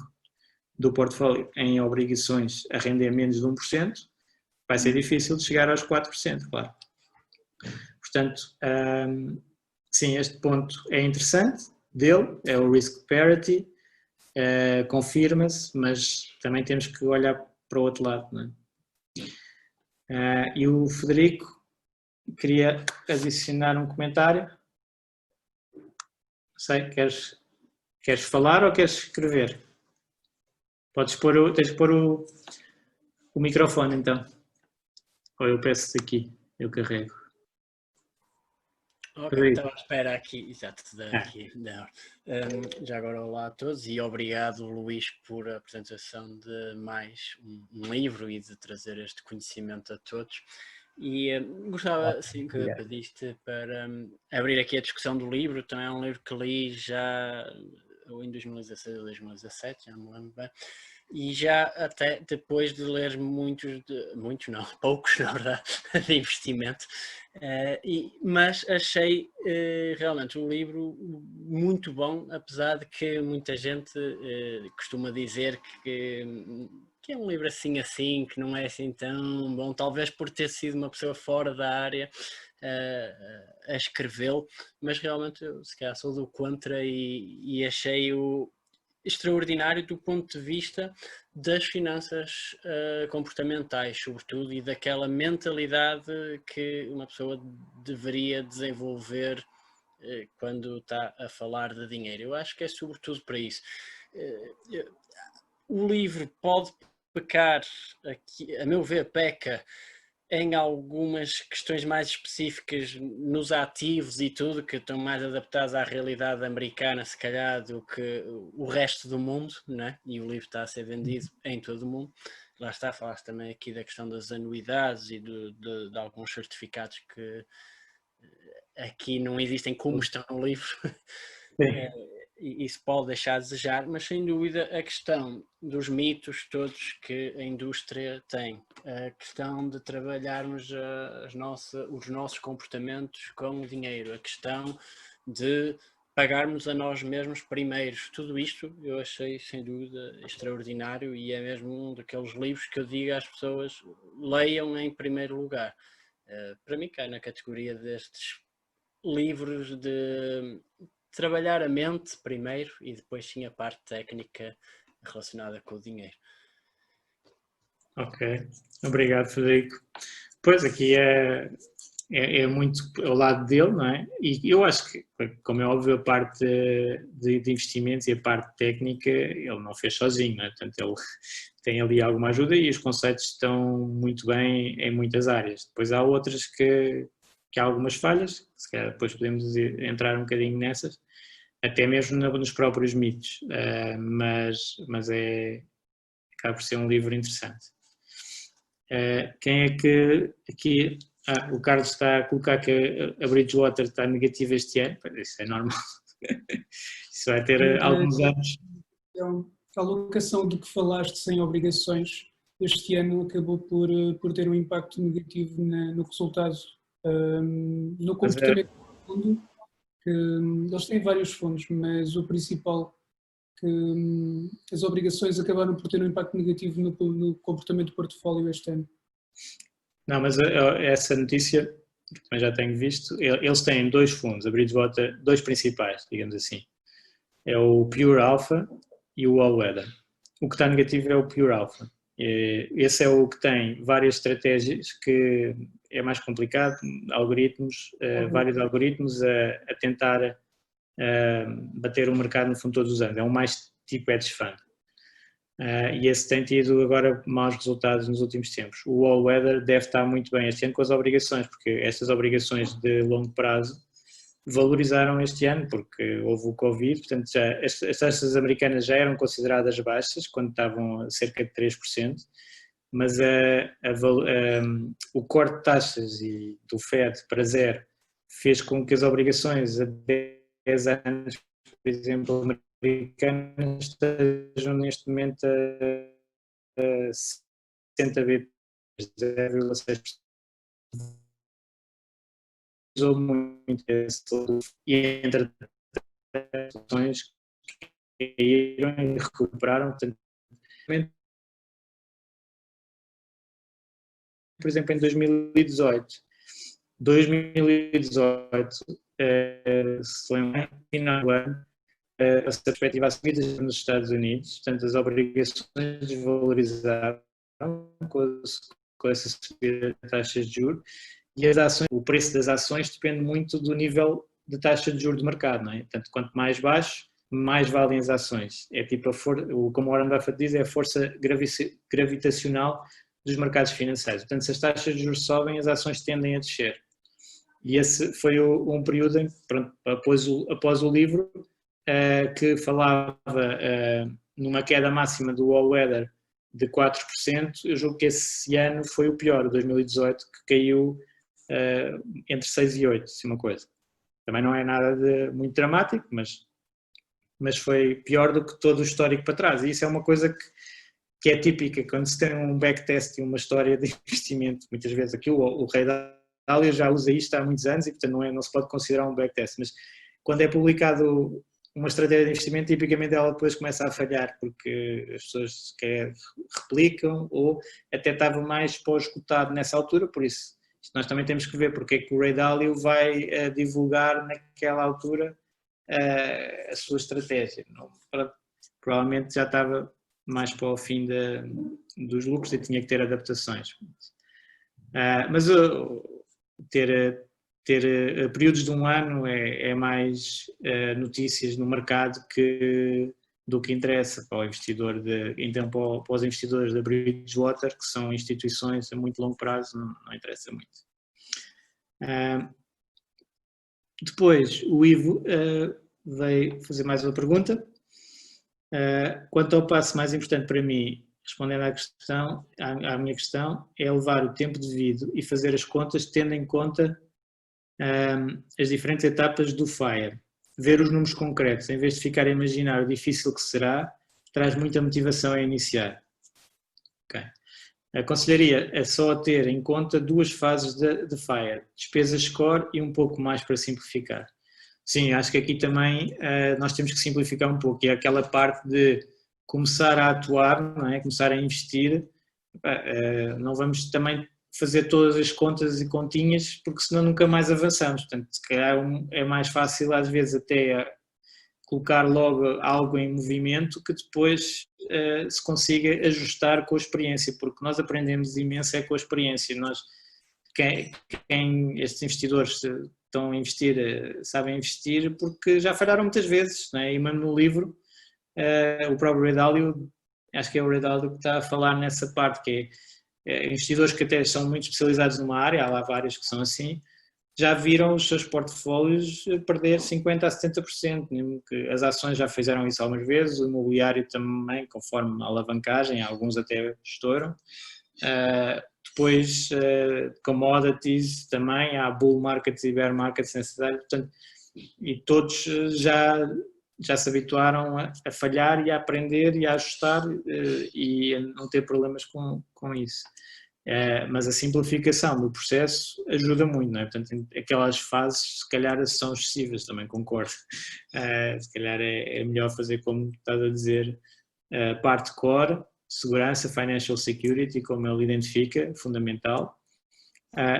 do portfólio em obrigações a render menos de 1%, vai ser difícil de chegar aos 4%, claro. Portanto, sim, este ponto é interessante dele, é o risk parity, confirma-se, mas também temos que olhar para o outro lado, não é? E o Frederico queria adicionar um comentário. Não sei, queres falar ou queres escrever? Tens de pôr o microfone então. Ou eu peço-te aqui, eu carrego. Ok, estava à espera aqui, exato, daqui. Já agora olá a todos e obrigado, Luís, por a apresentação de mais um livro e de trazer este conhecimento a todos. E gostava, assim, que pediste para abrir aqui a discussão do livro. Também é um livro que li já em 2016 ou 2017, já não me lembro bem. E já até depois de ler poucos na verdade, de investimento, mas achei realmente o livro muito bom, apesar de que muita gente costuma dizer que é um livro assim, que não é assim tão bom, talvez por ter sido uma pessoa fora da área a escrevê-lo, mas realmente eu se calhar sou do contra e achei-o extraordinário do ponto de vista das finanças comportamentais, sobretudo, e daquela mentalidade que uma pessoa deveria desenvolver quando está a falar de dinheiro. Eu acho que é sobretudo para isso. O livro pode pecar, aqui, a meu ver, peca em algumas questões mais específicas nos ativos e tudo, que estão mais adaptados à realidade americana, se calhar, do que o resto do mundo, né? E o livro está a ser vendido em todo o mundo. Lá está, falaste também aqui da questão das anuidades e de alguns certificados que aqui não existem como estão no livro. Isso pode deixar a desejar, mas sem dúvida a questão dos mitos todos que a indústria tem, a questão de trabalharmos os nossos comportamentos com o dinheiro, a questão de pagarmos a nós mesmos primeiros, tudo isto eu achei sem dúvida extraordinário e é mesmo um daqueles livros que eu digo às pessoas, leiam em primeiro lugar. Para mim cai na categoria destes livros de trabalhar a mente primeiro e depois sim a parte técnica relacionada com o dinheiro. Ok, obrigado, Frederico. Pois, aqui é muito ao lado dele, não é? E eu acho que, como é óbvio, a parte de investimentos e a parte técnica ele não fez sozinho, não é? Portanto, ele tem ali alguma ajuda e os conceitos estão muito bem em muitas áreas. Depois há outras que há algumas falhas, se calhar depois podemos entrar um bocadinho nessas, até mesmo nos próprios mitos, mas acaba por ser um livro interessante. Quem é que aqui... o Carlos está a colocar que a Bridgewater está negativa este ano, isso é normal, isso vai ter alguns anos. Então, a alocação do que falaste sem obrigações este ano acabou por ter um impacto negativo no resultado, no comportamento do fundo, que eles têm vários fundos, mas o principal que as obrigações acabaram por ter um impacto negativo no comportamento do portfólio este ano. Não, mas essa notícia, também já tenho visto, eles têm dois fundos, a Bridgewater, dois principais, digamos assim. É o Pure Alpha e o All Weather. O que está negativo é o Pure Alpha. Esse é o que tem várias estratégias, que é mais complicado, algoritmos, vários algoritmos a tentar bater o mercado no fundo todos os anos. É um mais tipo hedge fund. E esse tem tido agora maus resultados nos últimos tempos. O All Weather deve estar muito bem este ano com as obrigações, porque estas obrigações de longo prazo valorizaram este ano, porque houve o Covid, portanto já, as taxas americanas já eram consideradas baixas, quando estavam a cerca de 3%, mas o corte de taxas do Fed para zero fez com que as obrigações a 10 anos, por exemplo, americanas estejam neste momento a 60 BP, 0,6%. Usou muito esse e entre ações que caíram e recuperaram. Portanto, por exemplo, em 2018, se lembra, final do ano, a perspectiva a subida nos Estados Unidos, portanto as obrigações desvalorizaram com essa subida de taxas de juros e as ações, o preço das ações depende muito do nível de taxa de juros de mercado, não é? Portanto, quanto mais baixo, mais valem as ações. É tipo como o Warren Buffett diz, é a força gravitacional dos mercados financeiros. Portanto, se as taxas de juros sobem, as ações tendem a descer. E esse foi um período em que, pronto, após o livro, que falava numa queda máxima do All Weather de 4%, eu julgo que esse ano foi o pior, 2018, que caiu entre 6 e 8, assim uma coisa. Também não é nada de muito dramático, mas foi pior do que todo o histórico para trás. E isso é uma coisa que é típica, quando se tem um backtest e uma história de investimento, muitas vezes aqui o Ray Dalio já usa isto há muitos anos e portanto não se pode considerar um backtest, mas quando é publicado uma estratégia de investimento, tipicamente ela depois começa a falhar, porque as pessoas quer replicam ou até estava mais pós-escutado nessa altura, por isso nós também temos que ver porque é que o Ray Dalio vai divulgar naquela altura a sua estratégia. Provavelmente já estava mais para o fim dos lucros e tinha que ter adaptações. Mas ter ter períodos de um ano é mais notícias no mercado do que interessa para o investidor, então para os investidores da Bridgewater, que são instituições a muito longo prazo, não interessa muito. Depois o Ivo veio fazer mais uma pergunta. Quanto ao passo mais importante para mim, respondendo à minha questão, é levar o tempo devido e fazer as contas tendo em conta as diferentes etapas do FIRE. Ver os números concretos, em vez de ficar a imaginar o difícil que será, traz muita motivação a iniciar. Okay. Aconselharia é só ter em conta 2 fases de FIRE, despesas core e um pouco mais para simplificar. Sim, acho que aqui também nós temos que simplificar um pouco, e é aquela parte de começar a atuar, não é? Começar a investir, não vamos também fazer todas as contas e continhas, porque senão nunca mais avançamos. Portanto, se calhar é mais fácil às vezes até colocar logo algo em movimento que depois se consiga ajustar com a experiência, porque nós aprendemos imenso com a experiência. Estes investidores estão a investir, sabem investir porque já falharam muitas vezes, não é? E mesmo no livro, o próprio Ray Dalio, acho que é o Ray Dalio que está a falar nessa parte, que é investidores que até são muito especializados numa área, há lá vários que são assim, já viram os seus portfólios perder 50% a 70%, que as ações já fizeram isso algumas vezes, o imobiliário também, conforme a alavancagem, alguns até estouram. Depois, commodities também, há bull markets e bear markets nessa área, portanto, e todos já se habituaram a falhar e a aprender e a ajustar e a não ter problemas com isso. Mas a simplificação do processo ajuda muito, não é? Portanto, aquelas fases se calhar são excessivas, também concordo. Se calhar é melhor fazer como estás a dizer, parte core, segurança, financial security, como ele identifica, fundamental,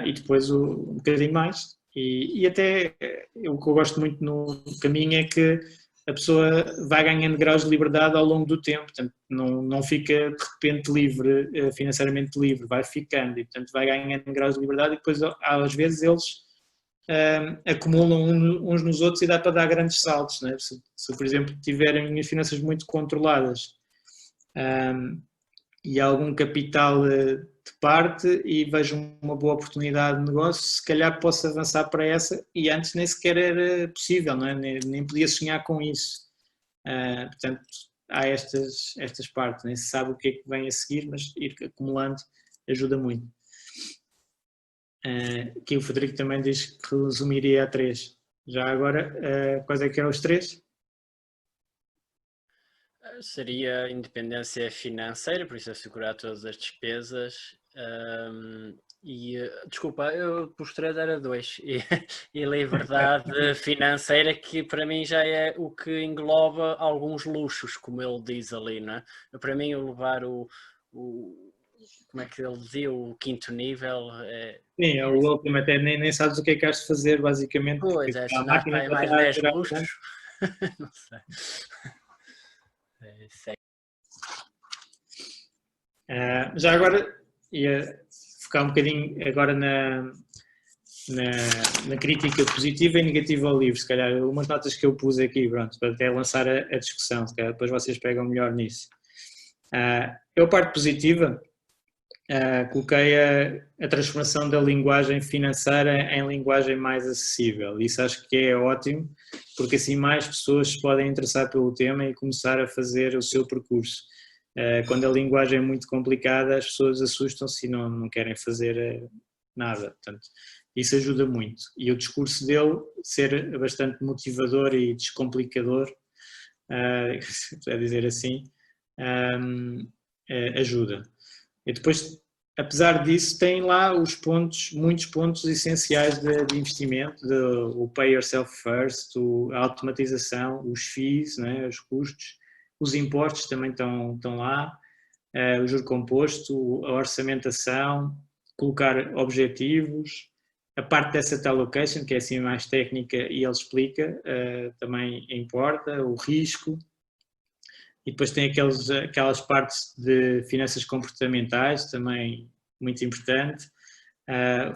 e depois um bocadinho mais. E até o que eu gosto muito no caminho é que a pessoa vai ganhando graus de liberdade ao longo do tempo, portanto não fica de repente livre, financeiramente livre, vai ficando e portanto vai ganhando graus de liberdade e depois às vezes eles acumulam uns nos outros e dá para dar grandes saltos, né? Se por exemplo tiverem as finanças muito controladas e algum capital de parte e vejo uma boa oportunidade de negócio, se calhar posso avançar para essa e antes nem sequer era possível, não é? Nem podia sonhar com isso. Portanto, há estas partes, nem se sabe o que é que vem a seguir, mas ir acumulando ajuda muito. Aqui o Frederico também diz que resumiria a 3. Já agora, quais é que eram os 3? Seria independência financeira, por isso assegurar todas as despesas desculpa, eu pus 3 era 2 e liberdade financeira, que para mim já é o que engloba alguns luxos, como ele diz ali, não é? Para mim o levar como é que ele dizia, o 5º nível Sim, é o último, até nem sabes o que é que has de fazer basicamente. Pois, a já máquina está mais está 10 luxos. Não sei. Já agora ia focar um bocadinho agora na crítica positiva e negativa ao livro, se calhar umas notas que eu pus aqui, pronto, para até lançar a discussão, se calhar depois vocês pegam melhor nisso. Eu, a parte positiva, coloquei a transformação da linguagem financeira em linguagem mais acessível. Isso acho que é ótimo, porque assim mais pessoas se podem interessar pelo tema e começar a fazer o seu percurso. Quando a linguagem é muito complicada, as pessoas assustam-se e não querem fazer nada. Portanto, isso ajuda muito. E o discurso dele ser bastante motivador e descomplicador, a dizer assim, ajuda. E depois, apesar disso, tem lá muitos pontos essenciais de investimento, o pay yourself first, a automatização, os fees, né, os custos, os impostos também estão lá, o juro composto, a orçamentação, colocar objetivos, a parte da asset allocation, que é assim mais técnica e ele explica, também importa, o risco. E depois tem aquelas partes de finanças comportamentais, também muito importante.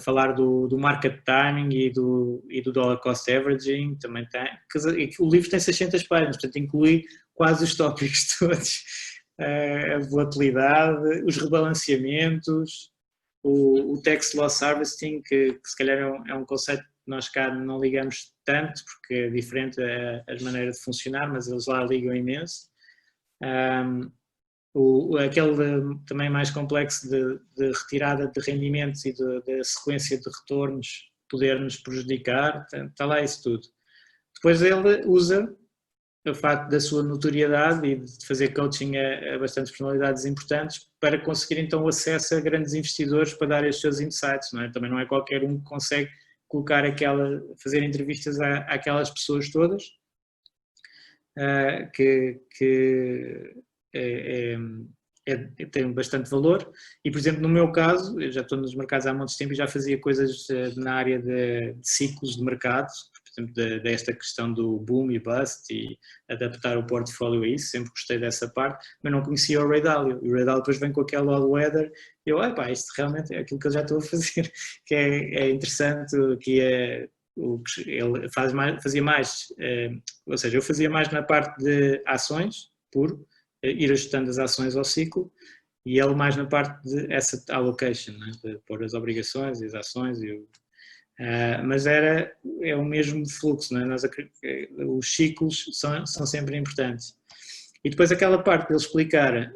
falar do market timing e do dollar cost averaging, também tem. O livro tem 600 páginas, portanto inclui quase os tópicos todos, a volatilidade, os rebalanceamentos, o tax loss harvesting, que se calhar é um conceito que nós cá não ligamos tanto, porque é diferente as maneiras de funcionar, mas eles lá ligam imenso. Aquele também mais complexo de retirada de rendimentos e da sequência de retornos poder nos prejudicar, está lá isso tudo. Depois ele usa o facto da sua notoriedade e de fazer coaching a bastantes personalidades importantes para conseguir então acesso a grandes investidores para dar os seus insights, não é? Também não é qualquer um que consegue colocar fazer entrevistas àquelas pessoas todas, tem bastante valor. E, por exemplo, no meu caso, eu já estou nos mercados há muito tempo e já fazia coisas na área de ciclos de mercado, por exemplo, desta questão do boom e bust e adaptar o portfólio a isso, sempre gostei dessa parte, mas não conhecia o Ray Dalio. E o Ray Dalio depois vem com aquele all-weather e eu, isto realmente é aquilo que eu já estou a fazer, que é interessante, que é ele fazia mais, ou seja, eu fazia mais na parte de ações, puro, ir ajustando as ações ao ciclo, e ele mais na parte de asset allocation, né? De pôr as obrigações e as ações, mas é o mesmo fluxo, né? Os ciclos são sempre importantes. E depois aquela parte de ele explicar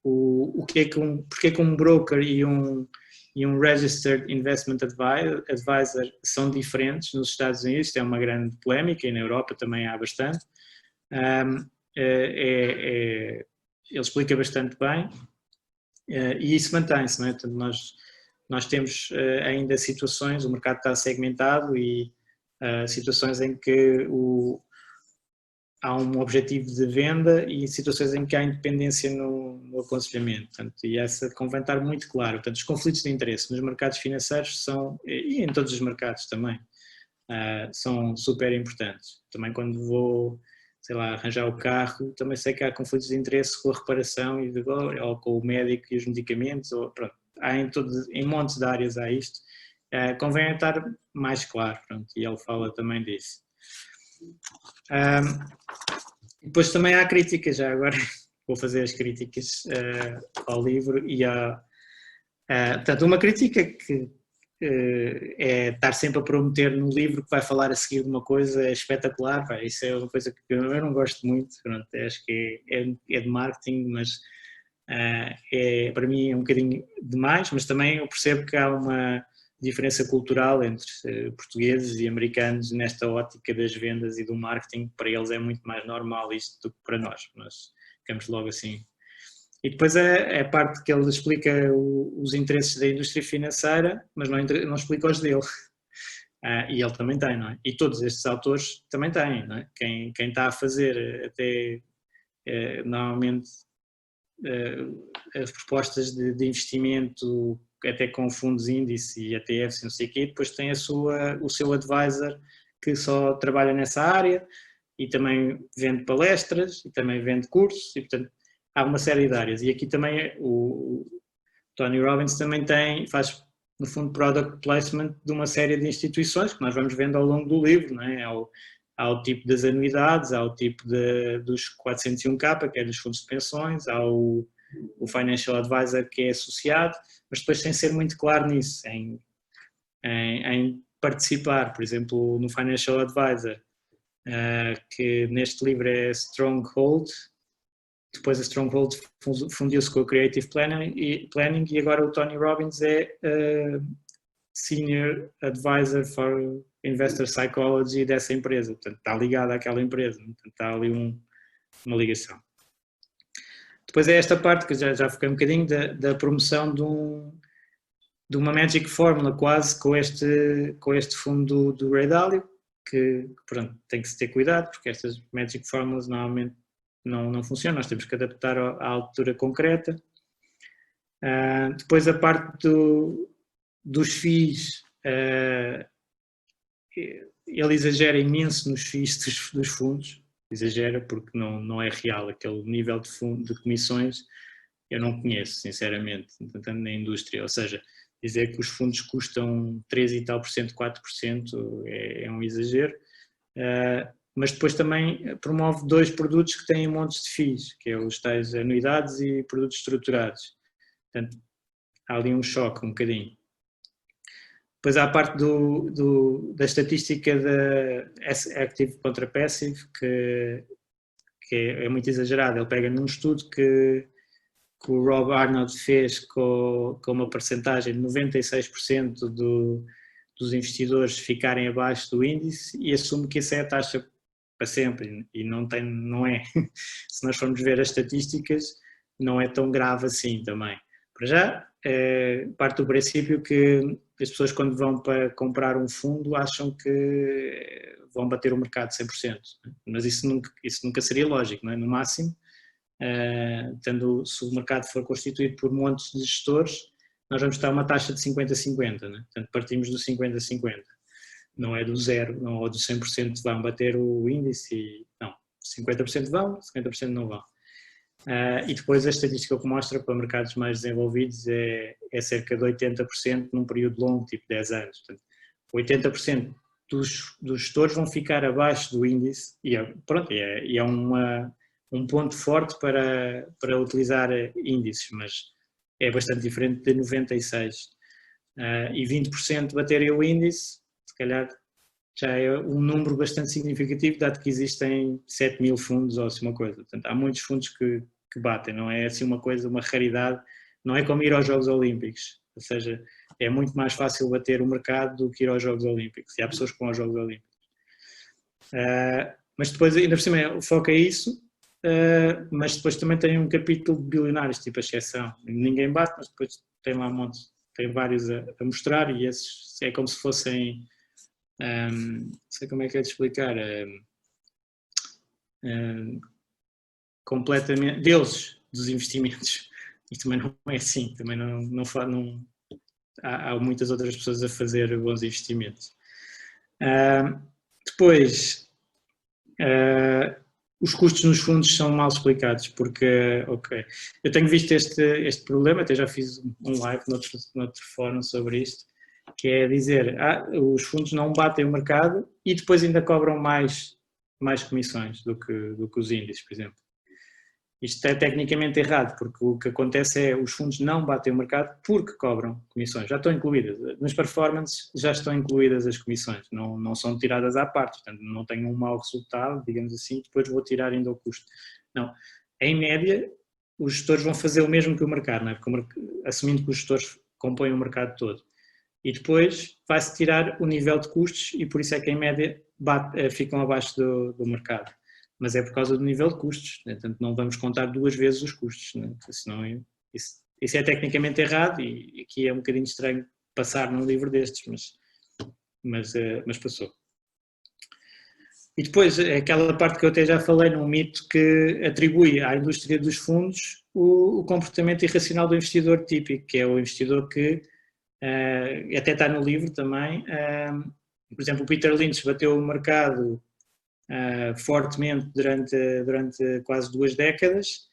porque que um broker e um Registered Investment Advisor são diferentes nos Estados Unidos, isto é uma grande polémica, e na Europa também há bastante. Ele explica bastante bem e isso mantém-se, não é? Portanto, nós temos ainda situações, o mercado está segmentado e situações em que há um objetivo de venda e situações em que há independência no aconselhamento, portanto, e essa convém estar muito claro. Portanto, os conflitos de interesse nos mercados financeiros e em todos os mercados também, são super importantes. Também quando vou, sei lá, arranjar o carro, também sei que há conflitos de interesse com a reparação ou com o médico e os medicamentos, pronto, há em montes de áreas há isto. Convém estar mais claro, pronto, e ele fala também disso. Depois também há críticas, já agora vou fazer as críticas ao livro e portanto, uma crítica que é estar sempre a prometer no livro que vai falar a seguir de uma coisa espetacular, isso é uma coisa que eu não gosto muito, pronto, acho que é de marketing, mas para mim é um bocadinho demais, mas também eu percebo que há uma diferença cultural entre portugueses e americanos nesta ótica das vendas e do marketing. Para eles é muito mais normal isto do que para nós ficamos logo assim. E depois é a parte que ele explica os interesses da indústria financeira, mas não explica os dele. E ele também tem, não é? E todos estes autores também têm, não é? Quem está a fazer até normalmente as propostas de investimento até com fundos índice e ETFs, não sei o quê, depois tem o seu advisor que só trabalha nessa área e também vende palestras e também vende cursos e, portanto, há uma série de áreas. E aqui também o Tony Robbins também faz, no fundo, product placement de uma série de instituições que nós vamos vendo ao longo do livro, não é? Há o tipo das anuidades, há o tipo dos 401k, que é dos fundos de pensões, há o financial advisor que é associado, mas depois tem que ser muito claro nisso, em participar, por exemplo, no financial advisor, que neste livro é Stronghold, depois a Stronghold fundiu-se com o Creative Planning e agora o Tony Robbins é Senior Advisor for Investor Psychology dessa empresa, portanto está ligado àquela empresa, portanto está ali uma ligação. Depois é esta parte que já fiquei um bocadinho da promoção de uma Magic Fórmula quase com este fundo do Ray Dalio, que pronto, tem que se ter cuidado porque estas Magic Fórmulas normalmente não funcionam, nós temos que adaptar à altura concreta. Depois a parte dos FIIs, ele exagera imenso nos FIIs dos fundos, exagera porque não é real, aquele nível de comissões eu não conheço, sinceramente, na indústria, ou seja, dizer que os fundos custam 3 e tal por cento, 4% é um exagero. Mas depois também promove 2 produtos que têm montes de FIIs, que é os tais anuidades e produtos estruturados. Portanto, há ali um choque um bocadinho. Depois há a parte da estatística da Active contra Passive, que é muito exagerado. Ele pega num estudo que o Rob Arnold fez com uma percentagem de 96% dos investidores ficarem abaixo do índice e assume que essa é a taxa para sempre, e não é. Se nós formos ver as estatísticas, não é tão grave assim também. Para já, parte do princípio que as pessoas, quando vão para comprar um fundo, acham que vão bater o mercado 100%, mas isso nunca seria lógico, não é? No máximo, se o mercado for constituído por montes de gestores, nós vamos estar uma taxa de 50-50, né? Portanto, partimos do 50-50, não é do 0, não, ou do 100% vão bater o índice, não, 50% vão, 50% não vão. E depois a estatística que mostra para mercados mais desenvolvidos é cerca de 80% num período longo, tipo 10 anos. Portanto, 80% dos gestores vão ficar abaixo do índice e é um ponto forte para utilizar índices, mas é bastante diferente de 96%. E 20% baterem o índice, se calhar já é um número bastante significativo, dado que existem 7.000 fundos ou assim uma coisa. Portanto, há muitos fundos que batem, não é assim uma coisa, uma raridade, não é como ir aos Jogos Olímpicos, ou seja, é muito mais fácil bater o mercado do que ir aos Jogos Olímpicos, e há pessoas que vão aos Jogos Olímpicos. Mas depois, ainda por cima, o foco é isso, mas depois também tem um capítulo de bilionários, tipo a exceção. Ninguém bate, mas depois tem lá um monte, tem vários a mostrar, e esses é como se fossem, não sei como é que é de explicar, completamente deuses dos investimentos, e também não é assim, também não há muitas outras pessoas a fazer bons investimentos. Depois, os custos nos fundos são mal explicados, porque, eu tenho visto este problema, até já fiz um live noutro fórum sobre isto, que é dizer, os fundos não batem o mercado e depois ainda cobram mais comissões do que os índices, por exemplo. Isto é tecnicamente errado, porque o que acontece é os fundos não batem o mercado porque cobram comissões, já estão incluídas. Nas performances já estão incluídas as comissões, não são tiradas à parte, portanto não tenho um mau resultado, digamos assim, depois vou tirar ainda o custo. Não, em média os gestores vão fazer o mesmo que o mercado, não é? Assumindo que os gestores compõem o mercado todo. E depois vai-se tirar o nível de custos e por isso é que em média ficam abaixo do mercado. Mas é por causa do nível de custos, né? Portanto não vamos contar 2 vezes os custos, né? Senão isso é tecnicamente errado e aqui é um bocadinho estranho passar num livro destes, mas passou. E depois aquela parte que eu até já falei num mito que atribui à indústria dos fundos o comportamento irracional do investidor típico, que é o investidor que até está no livro também, por exemplo o Peter Lynch bateu o mercado fortemente durante quase 2 décadas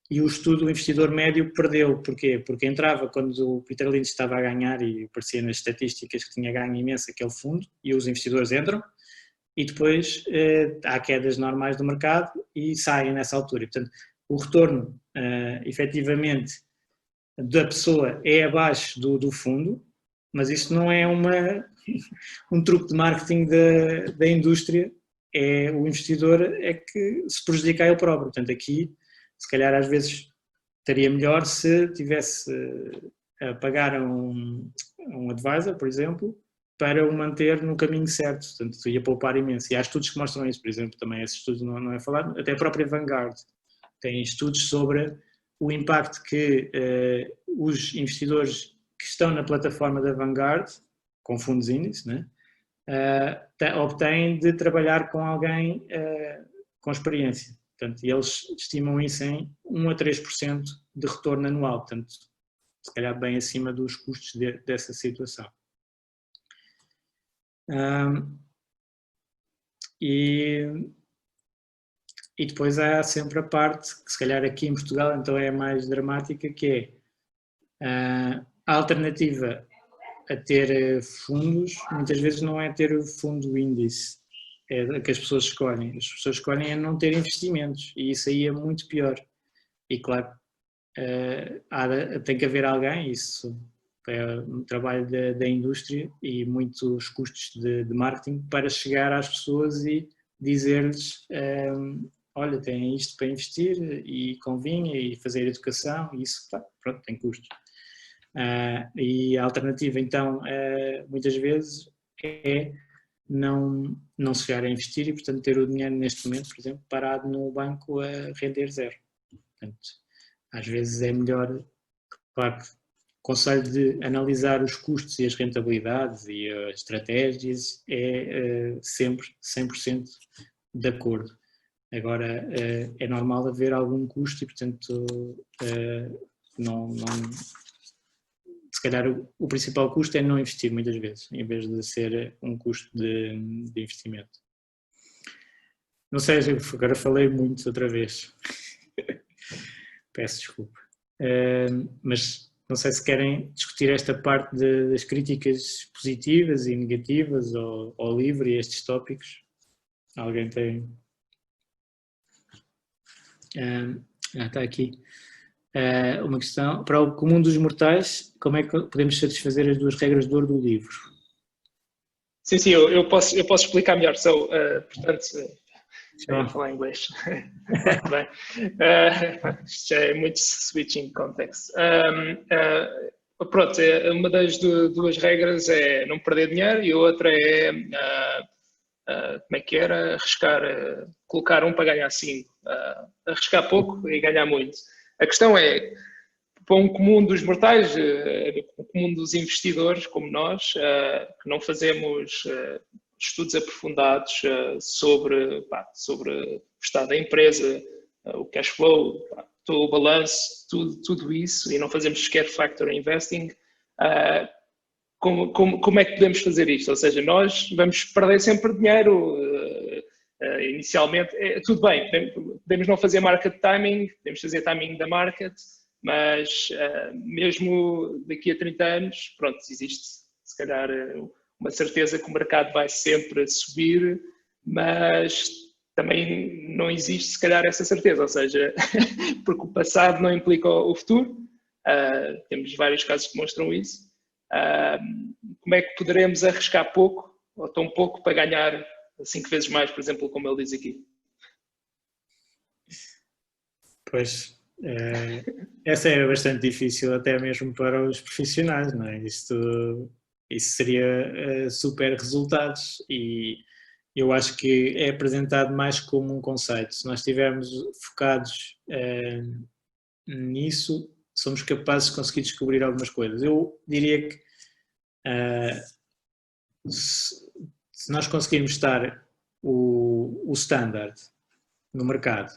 e o estudo do investidor médio perdeu. Porquê? Porque entrava quando o Peter Lynch estava a ganhar e parecia nas estatísticas que tinha ganho imenso aquele fundo e os investidores entram e depois há quedas normais do mercado e saem nessa altura. E, portanto, o retorno efetivamente da pessoa é abaixo do fundo, mas isso não é um truque de marketing da indústria. O investidor é que se prejudica a ele próprio. Portanto, aqui, se calhar às vezes estaria melhor se tivesse a pagar um advisor, por exemplo, para o manter no caminho certo. Portanto, ia poupar imenso. E há estudos que mostram isso, por exemplo, também esse estudo não é falado, até a própria Vanguard tem estudos sobre o impacto que os investidores que estão na plataforma da Vanguard, com fundos índice, né, obtêm de trabalhar com alguém com experiência. Portanto, eles estimam isso em 1 a 3% de retorno anual, portanto, se calhar bem acima dos custos dessa situação. E depois há sempre a parte, que se calhar aqui em Portugal então é mais dramática, que é a alternativa a ter fundos, muitas vezes não é ter o fundo índice, é o que as pessoas escolhem. As pessoas escolhem é não ter investimentos e isso aí é muito pior. E claro, tem que haver alguém, isso é um trabalho da indústria e muitos custos de marketing para chegar às pessoas e dizer-lhes, olha, tem isto para investir e convinha e fazer educação, e isso pronto, tem custos. E a alternativa então muitas vezes é não se chegar a investir e portanto ter o dinheiro neste momento, por exemplo, parado no banco a render zero. Portanto, às vezes é melhor, claro, o conselho de analisar os custos e as rentabilidades e as estratégias é sempre 100% de acordo. Agora, é normal haver algum custo e, portanto, se calhar o principal custo é não investir muitas vezes, em vez de ser um custo de investimento. Não sei, agora falei muito outra vez. Peço desculpa. Mas não sei se querem discutir esta parte das críticas positivas e negativas ao livro e estes tópicos. Alguém tem... está aqui. Uma questão. Para o comum dos mortais, como é que podemos satisfazer as 2 regras de ouro do livro? Sim, eu posso explicar melhor. Portanto, já ia falar inglês. Bem, isto já é muito switching context. Pronto, uma das 2 regras é não perder dinheiro e a outra é, como é que era? Arriscar, colocar 1 para ganhar 5. Arriscar pouco e ganhar muito. A questão é, para um comum dos mortais, um comum dos investidores como nós, que não fazemos estudos aprofundados sobre o estado da empresa, o cash flow, o balanço, tudo isso, e não fazemos sequer factor investing, como é que podemos fazer isto? Ou seja, nós vamos perder sempre dinheiro. Inicialmente, tudo bem, podemos não fazer market timing, podemos fazer timing da market, mas mesmo daqui a 30 anos, pronto, existe se calhar uma certeza que o mercado vai sempre subir, mas também não existe se calhar essa certeza, ou seja, porque o passado não implica o futuro, temos vários casos que mostram isso. Como é que poderemos arriscar pouco ou tão pouco para ganhar 5 vezes mais, por exemplo, como ele diz aqui? Pois, essa é bastante difícil até mesmo para os profissionais, não é? Isso seria super resultados e eu acho que é apresentado mais como um conceito. Se nós estivermos focados nisso, somos capazes de conseguir descobrir algumas coisas. Eu diria que se nós conseguirmos estar o standard no mercado,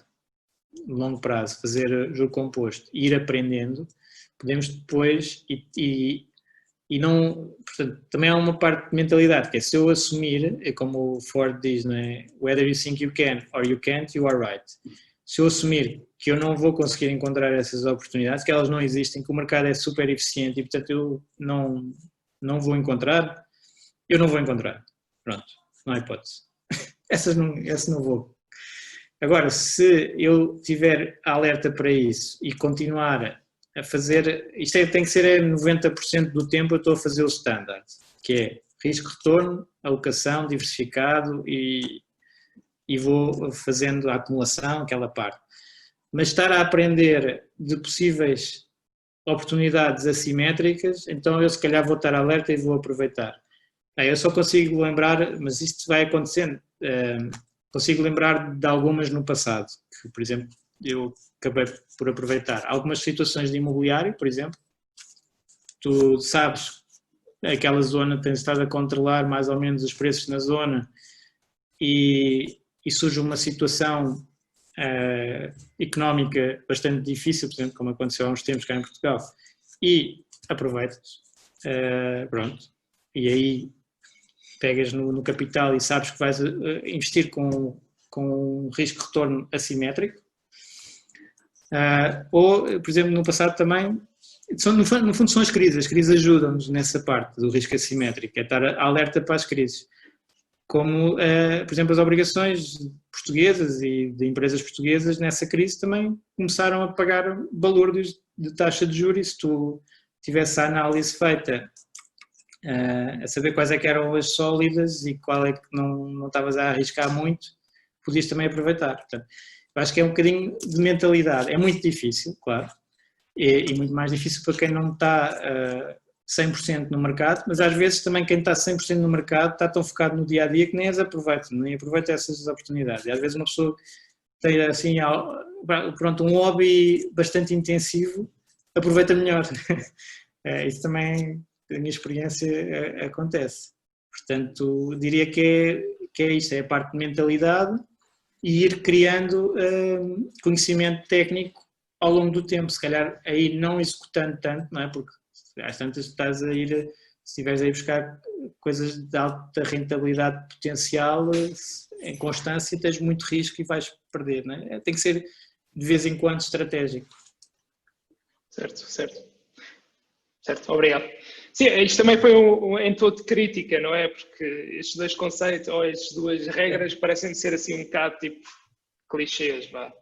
no longo prazo, fazer juro composto e ir aprendendo, podemos depois e não, portanto, também há uma parte de mentalidade, que é se eu assumir, é como o Ford diz, não é? Whether you think you can or you can't, you are right. Se eu assumir que eu não vou conseguir encontrar essas oportunidades, que elas não existem, que o mercado é super eficiente e, portanto, eu não vou encontrar, eu não vou encontrar. Pronto, não há hipótese. Essa não vou. Agora, se eu tiver alerta para isso e continuar a fazer, isto tem que ser 90% do tempo eu estou a fazer o standard, que é risco-retorno, alocação, diversificado e vou fazendo a acumulação, aquela parte. Mas estar a aprender de possíveis oportunidades assimétricas, então eu se calhar vou estar alerta e vou aproveitar. Eu só consigo lembrar, mas isto vai acontecendo, consigo lembrar de algumas no passado, que por exemplo eu acabei por aproveitar. Algumas situações de imobiliário, por exemplo, tu sabes aquela zona, tens estado a controlar mais ou menos os preços na zona e surge uma situação económica bastante difícil, por exemplo, como aconteceu há uns tempos cá em Portugal, e aproveitas, pronto, e aí pegas no capital e sabes que vais investir com um risco-retorno assimétrico. Ou, por exemplo, no passado também no fundo são as crises ajudam-nos nessa parte do risco assimétrico, é estar alerta para as crises. Como, por exemplo, as obrigações portuguesas e de empresas portuguesas nessa crise também começaram a pagar valores de taxa de juros, e se tu tivesse a análise feita a saber quais é que eram as sólidas e qual é que não estavas a arriscar muito, podias também aproveitar. Portanto, eu acho que é um bocadinho de mentalidade, é muito difícil, claro, e muito mais difícil para quem não está 100% no mercado, mas às vezes também quem está 100% no mercado está tão focado no dia-a-dia que nem as aproveita, nem aproveita essas oportunidades. E às vezes uma pessoa tem assim, pronto, um hobby bastante intensivo, aproveita melhor. Isso também, a minha experiência, acontece. Portanto, diria que é isto, é a parte de mentalidade e ir criando conhecimento técnico ao longo do tempo, se calhar aí não executando tanto, não é? Porque às tantas estás a ir, se estiveres a ir buscar coisas de alta rentabilidade potencial, em constância tens muito risco e vais perder, não é? Tem que ser de vez em quando estratégico. Certo, obrigado. Sim, isto também foi em todo de crítica, não é? Porque estes dois conceitos, ou estas duas regras, parecem ser assim um bocado tipo clichês, vá.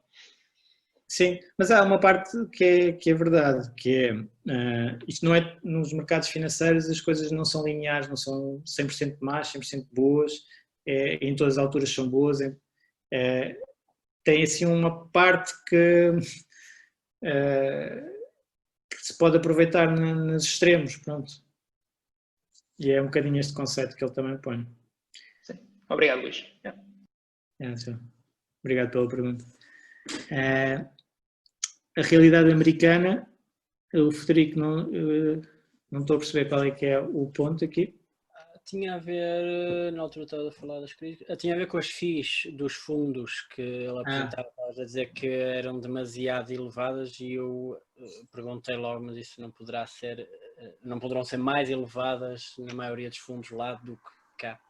Sim, mas há uma parte que é verdade, que é, isto não é, nos mercados financeiros as coisas não são lineares, não são 100% más, 100% boas, em todas as alturas são boas, tem assim uma parte que se pode aproveitar nos extremos, pronto. E é um bocadinho este conceito que ele também põe. Sim. Obrigado, Luís. Obrigado pela pergunta. A realidade americana, o Frederico não estou a perceber qual é que é o ponto aqui. Tinha a ver, na altura estava a falar das críticas, tinha a ver com as FIIs dos fundos que ele apresentava, a dizer que eram demasiado elevadas e eu perguntei logo, mas isso não poderão ser mais elevadas na maioria dos fundos lá do que cá.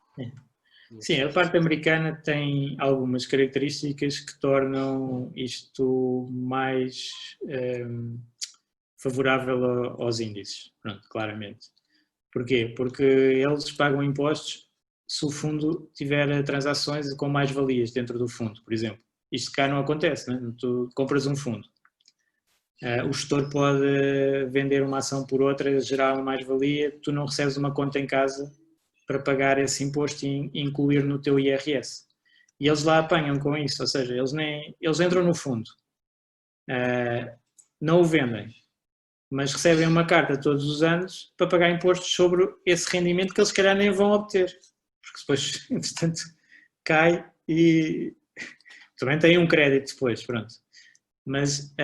Sim, a parte americana tem algumas características que tornam isto mais favorável aos índices, pronto, claramente. Porquê? Porque eles pagam impostos se o fundo tiver transações com mais-valias dentro do fundo, por exemplo. Isto cá não acontece, né? Tu compras um fundo. O gestor pode vender uma ação por outra, gerar uma mais-valia, tu não recebes uma conta em casa para pagar esse imposto e incluir no teu IRS. E eles lá apanham com isso, ou seja, eles entram no fundo, não o vendem, mas recebem uma carta todos os anos para pagar impostos sobre esse rendimento que eles se calhar nem vão obter, porque depois, entretanto, cai e também tem um crédito depois, pronto. Mas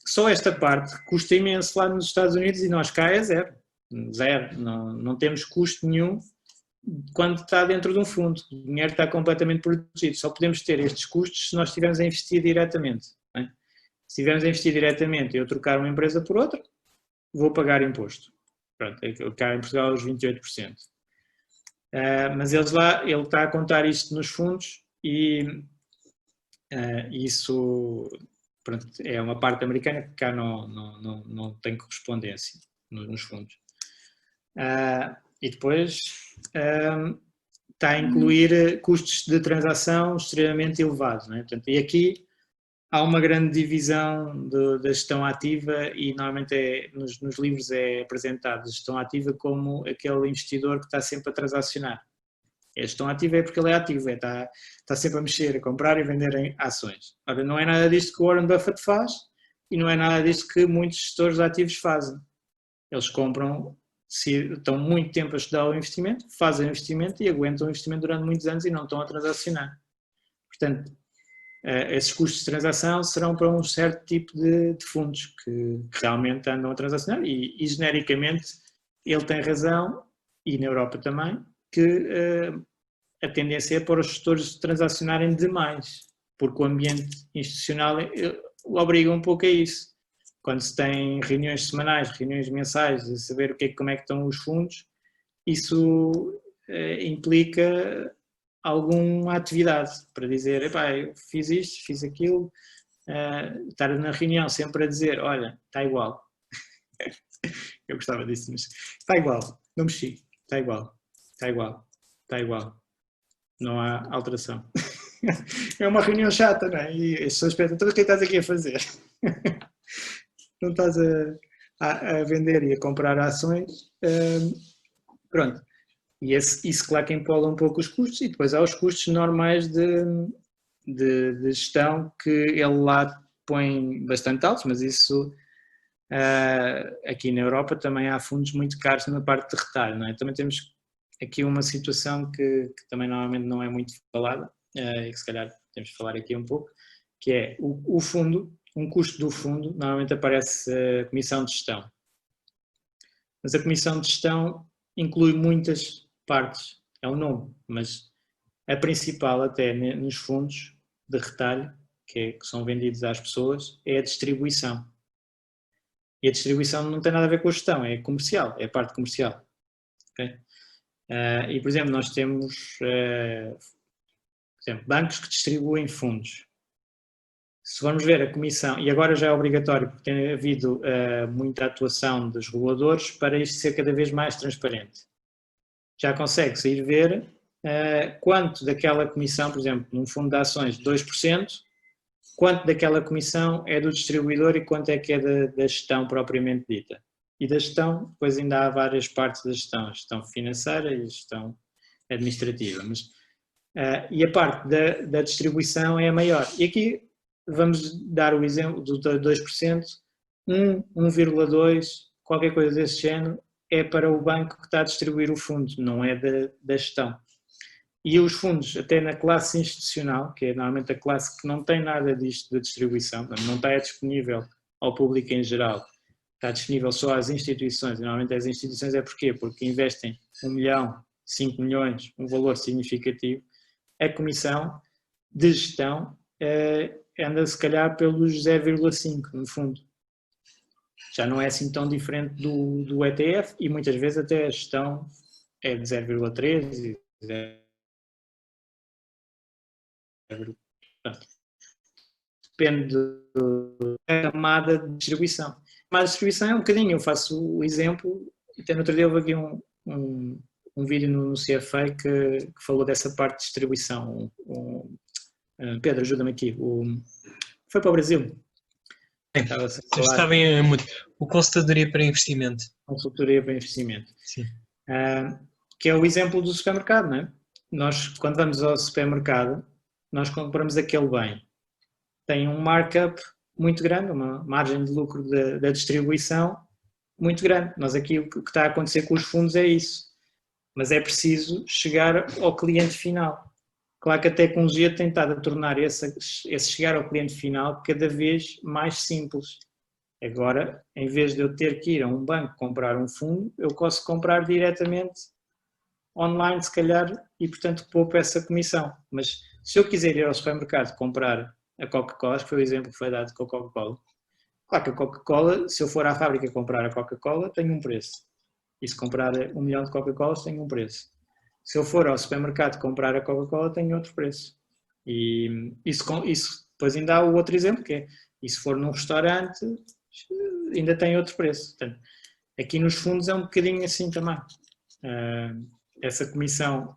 só esta parte custa imenso lá nos Estados Unidos e nós cá é zero, não temos custo nenhum quando está dentro de um fundo, o dinheiro está completamente protegido, só podemos ter estes custos se nós estivermos a investir diretamente. Não é? Se estivermos a investir diretamente e eu trocar uma empresa por outra, vou pagar imposto. Pronto, cá em Portugal os 28%. Mas ele está a contar isto nos fundos e isso, pronto, é uma parte americana que cá não tem correspondência nos fundos. E depois está a incluir custos de transação extremamente elevados. Não é? Portanto, e aqui há uma grande divisão da gestão ativa e normalmente nos livros é apresentado a gestão ativa como aquele investidor que está sempre a transacionar. A gestão ativa é porque ele é ativo, está sempre a mexer, a comprar e vender em ações. Ora, não é nada disto que o Warren Buffett faz e não é nada disto que muitos gestores ativos fazem. Eles compram, estão muito tempo a estudar o investimento, fazem o investimento e aguentam o investimento durante muitos anos e não estão a transacionar. Portanto, esses custos de transação serão para um certo tipo de fundos que realmente andam a transacionar e genericamente ele tem razão, e na Europa também, que a tendência é para os gestores transacionarem demais, porque o ambiente institucional obriga um pouco a isso. Quando se tem reuniões semanais, reuniões mensais, a saber como é que estão os fundos, isso implica alguma atividade para dizer, eu fiz isto, fiz aquilo, estar na reunião sempre a dizer, olha, está igual. Eu gostava disso, mas está igual, não mexi, está igual, está igual, está igual. Não há alteração. É uma reunião chata, não é? E as pessoas pensam, então o que estás aqui a fazer? Não estás a vender e a comprar ações. Pronto. E isso, claro, que empola um pouco os custos. E depois há os custos normais de gestão que ele lá põe bastante altos, mas isso aqui na Europa também há fundos muito caros na parte de retalho, não é? Também temos aqui uma situação que também normalmente não é muito falada, e que se calhar temos de falar aqui um pouco, que é o fundo, um custo do fundo, normalmente aparece a comissão de gestão. Mas a comissão de gestão inclui muitas partes, é um nome, mas a principal até nos fundos de retalho, que são vendidos às pessoas, é a distribuição. E a distribuição não tem nada a ver com a gestão, é comercial, é a parte comercial. Okay? E, por exemplo, nós temos bancos que distribuem fundos. Se formos ver a comissão, e agora já é obrigatório, porque tem havido muita atuação dos reguladores para isto ser cada vez mais transparente. Já consegue-se ir ver quanto daquela comissão, por exemplo, num fundo de ações 2%, quanto daquela comissão é do distribuidor e quanto é que é da gestão propriamente dita. E da gestão, depois ainda há várias partes da gestão, a gestão financeira e a gestão administrativa. Mas, e a parte da distribuição é a maior. E aqui vamos dar o exemplo do 2%, 1,2%, qualquer coisa desse género, é para o banco que está a distribuir o fundo, não é da gestão. E os fundos, até na classe institucional, que é normalmente a classe que não tem nada disto da distribuição, não está disponível ao público em geral, está disponível só às instituições, e normalmente as instituições é porquê? Porque investem 1 milhão, 5 milhões, um valor significativo, a comissão de gestão anda se calhar pelos 0,5 no fundo. Já não é assim tão diferente do ETF e muitas vezes até a gestão é de 0,3 e 0,5. Depende da camada de distribuição. A camada de distribuição é um bocadinho, eu faço o exemplo, até no outro dia houve aqui um vídeo no CFA que falou dessa parte de distribuição. Pedro, ajuda-me aqui. Foi para o Brasil. Estava em o consultadoria para investimento. Consultoria para investimento. Sim. Que é o exemplo do supermercado, não é? Nós, quando vamos ao supermercado, nós compramos aquele bem. Tem um markup muito grande, uma margem de lucro da distribuição muito grande. Nós aqui o que está a acontecer com os fundos é isso. Mas é preciso chegar ao cliente final. Claro que a tecnologia tem estado a tornar esse chegar ao cliente final cada vez mais simples. Agora, em vez de eu ter que ir a um banco comprar um fundo, eu posso comprar diretamente online, se calhar, e portanto poupo essa comissão. Mas se eu quiser ir ao supermercado comprar a Coca-Cola, acho que foi o exemplo que foi dado com a Coca-Cola, claro que a Coca-Cola, se eu for à fábrica comprar a Coca-Cola, tem um preço. E se comprar 1 milhão de Coca-Colas, tem um preço. Se eu for ao supermercado comprar a Coca-Cola, tem outro preço. E isso depois ainda há o outro exemplo, que é, e se for num restaurante, ainda tem outro preço. Portanto, aqui nos fundos é um bocadinho assim também. Essa comissão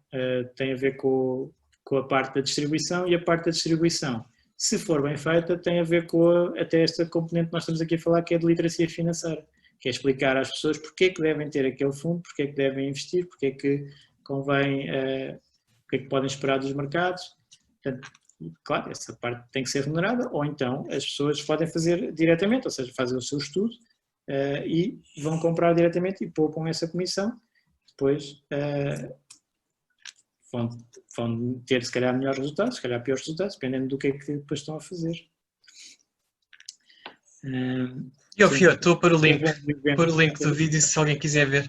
tem a ver com a parte da distribuição, e a parte da distribuição, se for bem feita, tem a ver com até esta componente que nós estamos aqui a falar, que é de literacia financeira, que é explicar às pessoas porque é que devem ter aquele fundo, porque é que devem investir, porque é que convém, o que é que podem esperar dos mercados. Portanto, claro, essa parte tem que ser remunerada, ou então as pessoas podem fazer diretamente, ou seja, fazem o seu estudo e vão comprar diretamente e poupam essa comissão. Depois vão ter, se calhar, melhores resultados, se calhar piores resultados, dependendo do que é que depois estão a fazer. Fio, estou para o link do vídeo se alguém quiser ver.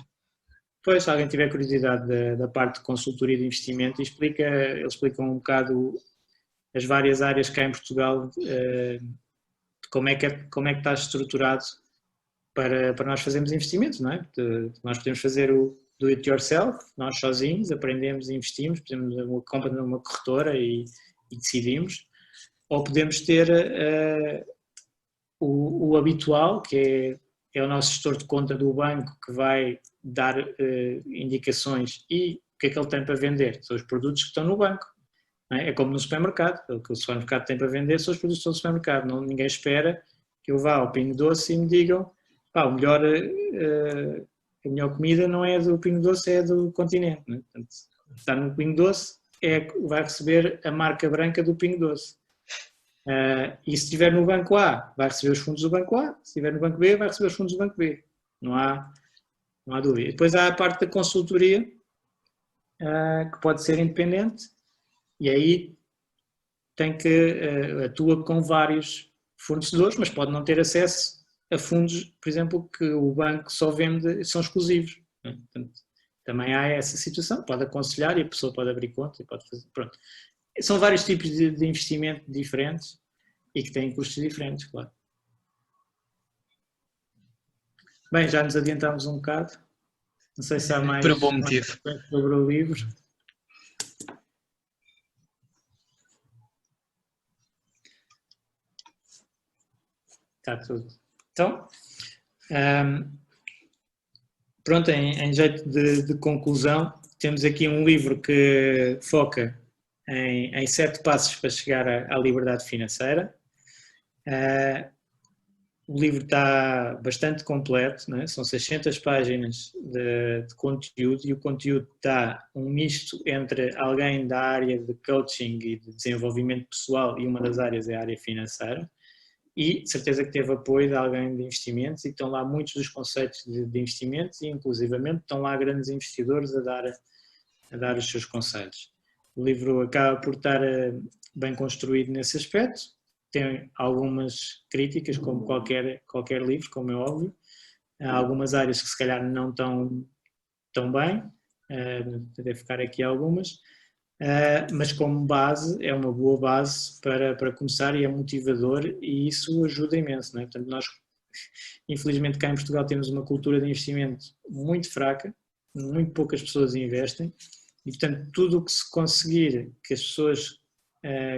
Depois, se alguém tiver curiosidade da parte de consultoria de investimento, eles explicam um bocado as várias áreas que há em Portugal, de como é que está estruturado para nós fazermos investimentos, não é? Nós podemos fazer o do it yourself, nós sozinhos aprendemos e investimos, podemos uma compra numa corretora e decidimos, ou podemos ter o habitual, que é o nosso gestor de conta do banco que vai dar indicações e o que é que ele tem para vender? São os produtos que estão no banco. Não é? É como no supermercado, o que o supermercado tem para vender são os produtos do supermercado. Não, ninguém espera que eu vá ao Pingo Doce e me digam pá, a melhor comida não é do Pingo Doce, é do Continente. Não é? Portanto, está no Pingo Doce, vai receber a marca branca do Pingo Doce. E se estiver no banco A, vai receber os fundos do banco A, se estiver no banco B, vai receber os fundos do banco B. Não há dúvida. Depois há a parte da consultoria, que pode ser independente, e aí atua com vários fornecedores, mas pode não ter acesso a fundos, por exemplo, que o banco só vende, são exclusivos. Portanto, também há essa situação, pode aconselhar e a pessoa pode abrir conta e pode fazer, pronto. São vários tipos de investimento diferentes e que têm custos diferentes, claro. Bem, já nos adiantámos um bocado. Não sei se há mais por um bom motivo sobre o livro. Está tudo. Então, pronto, em jeito de conclusão, temos aqui um livro que foca em 7 passos para chegar à liberdade financeira. O livro está bastante completo, não é? São 600 páginas de conteúdo e o conteúdo está um misto entre alguém da área de coaching e de desenvolvimento pessoal e uma das áreas é a área financeira. E de certeza que teve apoio de alguém de investimentos e estão lá muitos dos conceitos de investimentos e inclusivamente estão lá grandes investidores a dar os seus conselhos. O livro acaba por estar bem construído nesse aspecto, tem algumas críticas como qualquer livro, como é óbvio, há algumas áreas que se calhar não estão tão bem, deve ficar aqui algumas, mas como base, é uma boa base para começar e é motivador e isso ajuda imenso. Não é? Portanto, nós, infelizmente, cá em Portugal temos uma cultura de investimento muito fraca, muito poucas pessoas investem e, portanto, tudo o que se conseguir que as pessoas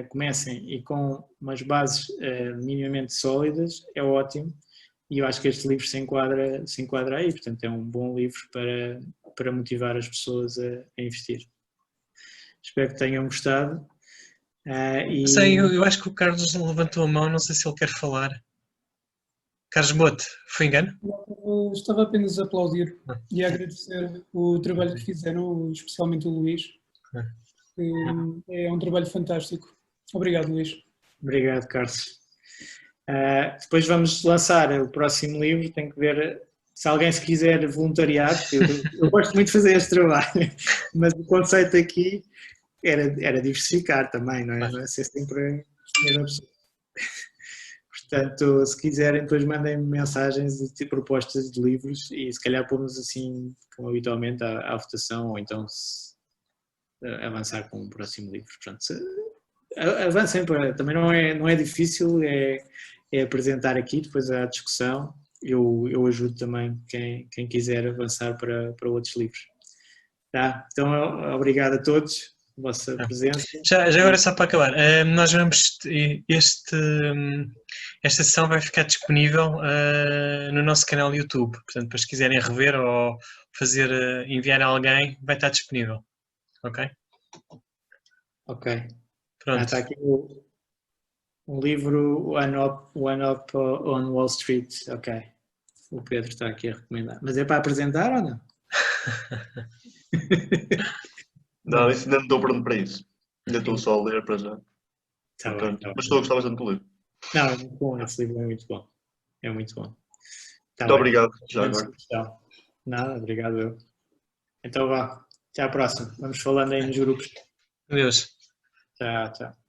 comecem e com umas bases minimamente sólidas é ótimo e eu acho que este livro se enquadra aí, portanto, é um bom livro para motivar as pessoas a investir. Espero que tenham gostado. Eu acho que o Carlos levantou a mão, não sei se ele quer falar. Carlos Bote, foi engano? Eu estava apenas a aplaudir e a agradecer o trabalho que fizeram, especialmente o Luís. É um trabalho fantástico. Obrigado, Luís. Obrigado, Carlos. Depois vamos lançar o próximo livro, tenho que ver se alguém se quiser voluntariar, eu gosto muito de fazer este trabalho, mas o conceito aqui era diversificar também, não é? Não é ser sempre a mesma pessoa. Portanto, se quiserem, depois mandem-me mensagens de propostas de livros e se calhar pomos assim, como habitualmente, à votação ou então avançar com o próximo livro. Portanto, avancem, também não é difícil, é apresentar aqui, depois há discussão. Eu ajudo também quem quiser avançar para outros livros. Tá? Então, obrigado a todos pela vossa presença. Já agora, só para acabar, nós vamos, esta sessão vai ficar disponível no nosso canal YouTube, portanto, para se quiserem rever ou enviar a alguém, vai estar disponível, ok? Ok. Pronto. Está aqui um livro, One Up on Wall Street, ok. O Pedro está aqui a recomendar. Mas é para apresentar ou não? Não, isso ainda não estou pronto para isso. Ainda estou só a ler para já. Tá Portanto, bem. Mas estou a gostar bastante do livro. Não, é muito bom, esse livro é muito bom. É muito bom. Tá Muito obrigado, já bem. agora. Nada, obrigado eu. Então vá, até à próxima. Vamos falando aí nos grupos. Adeus. Tchau, tchau.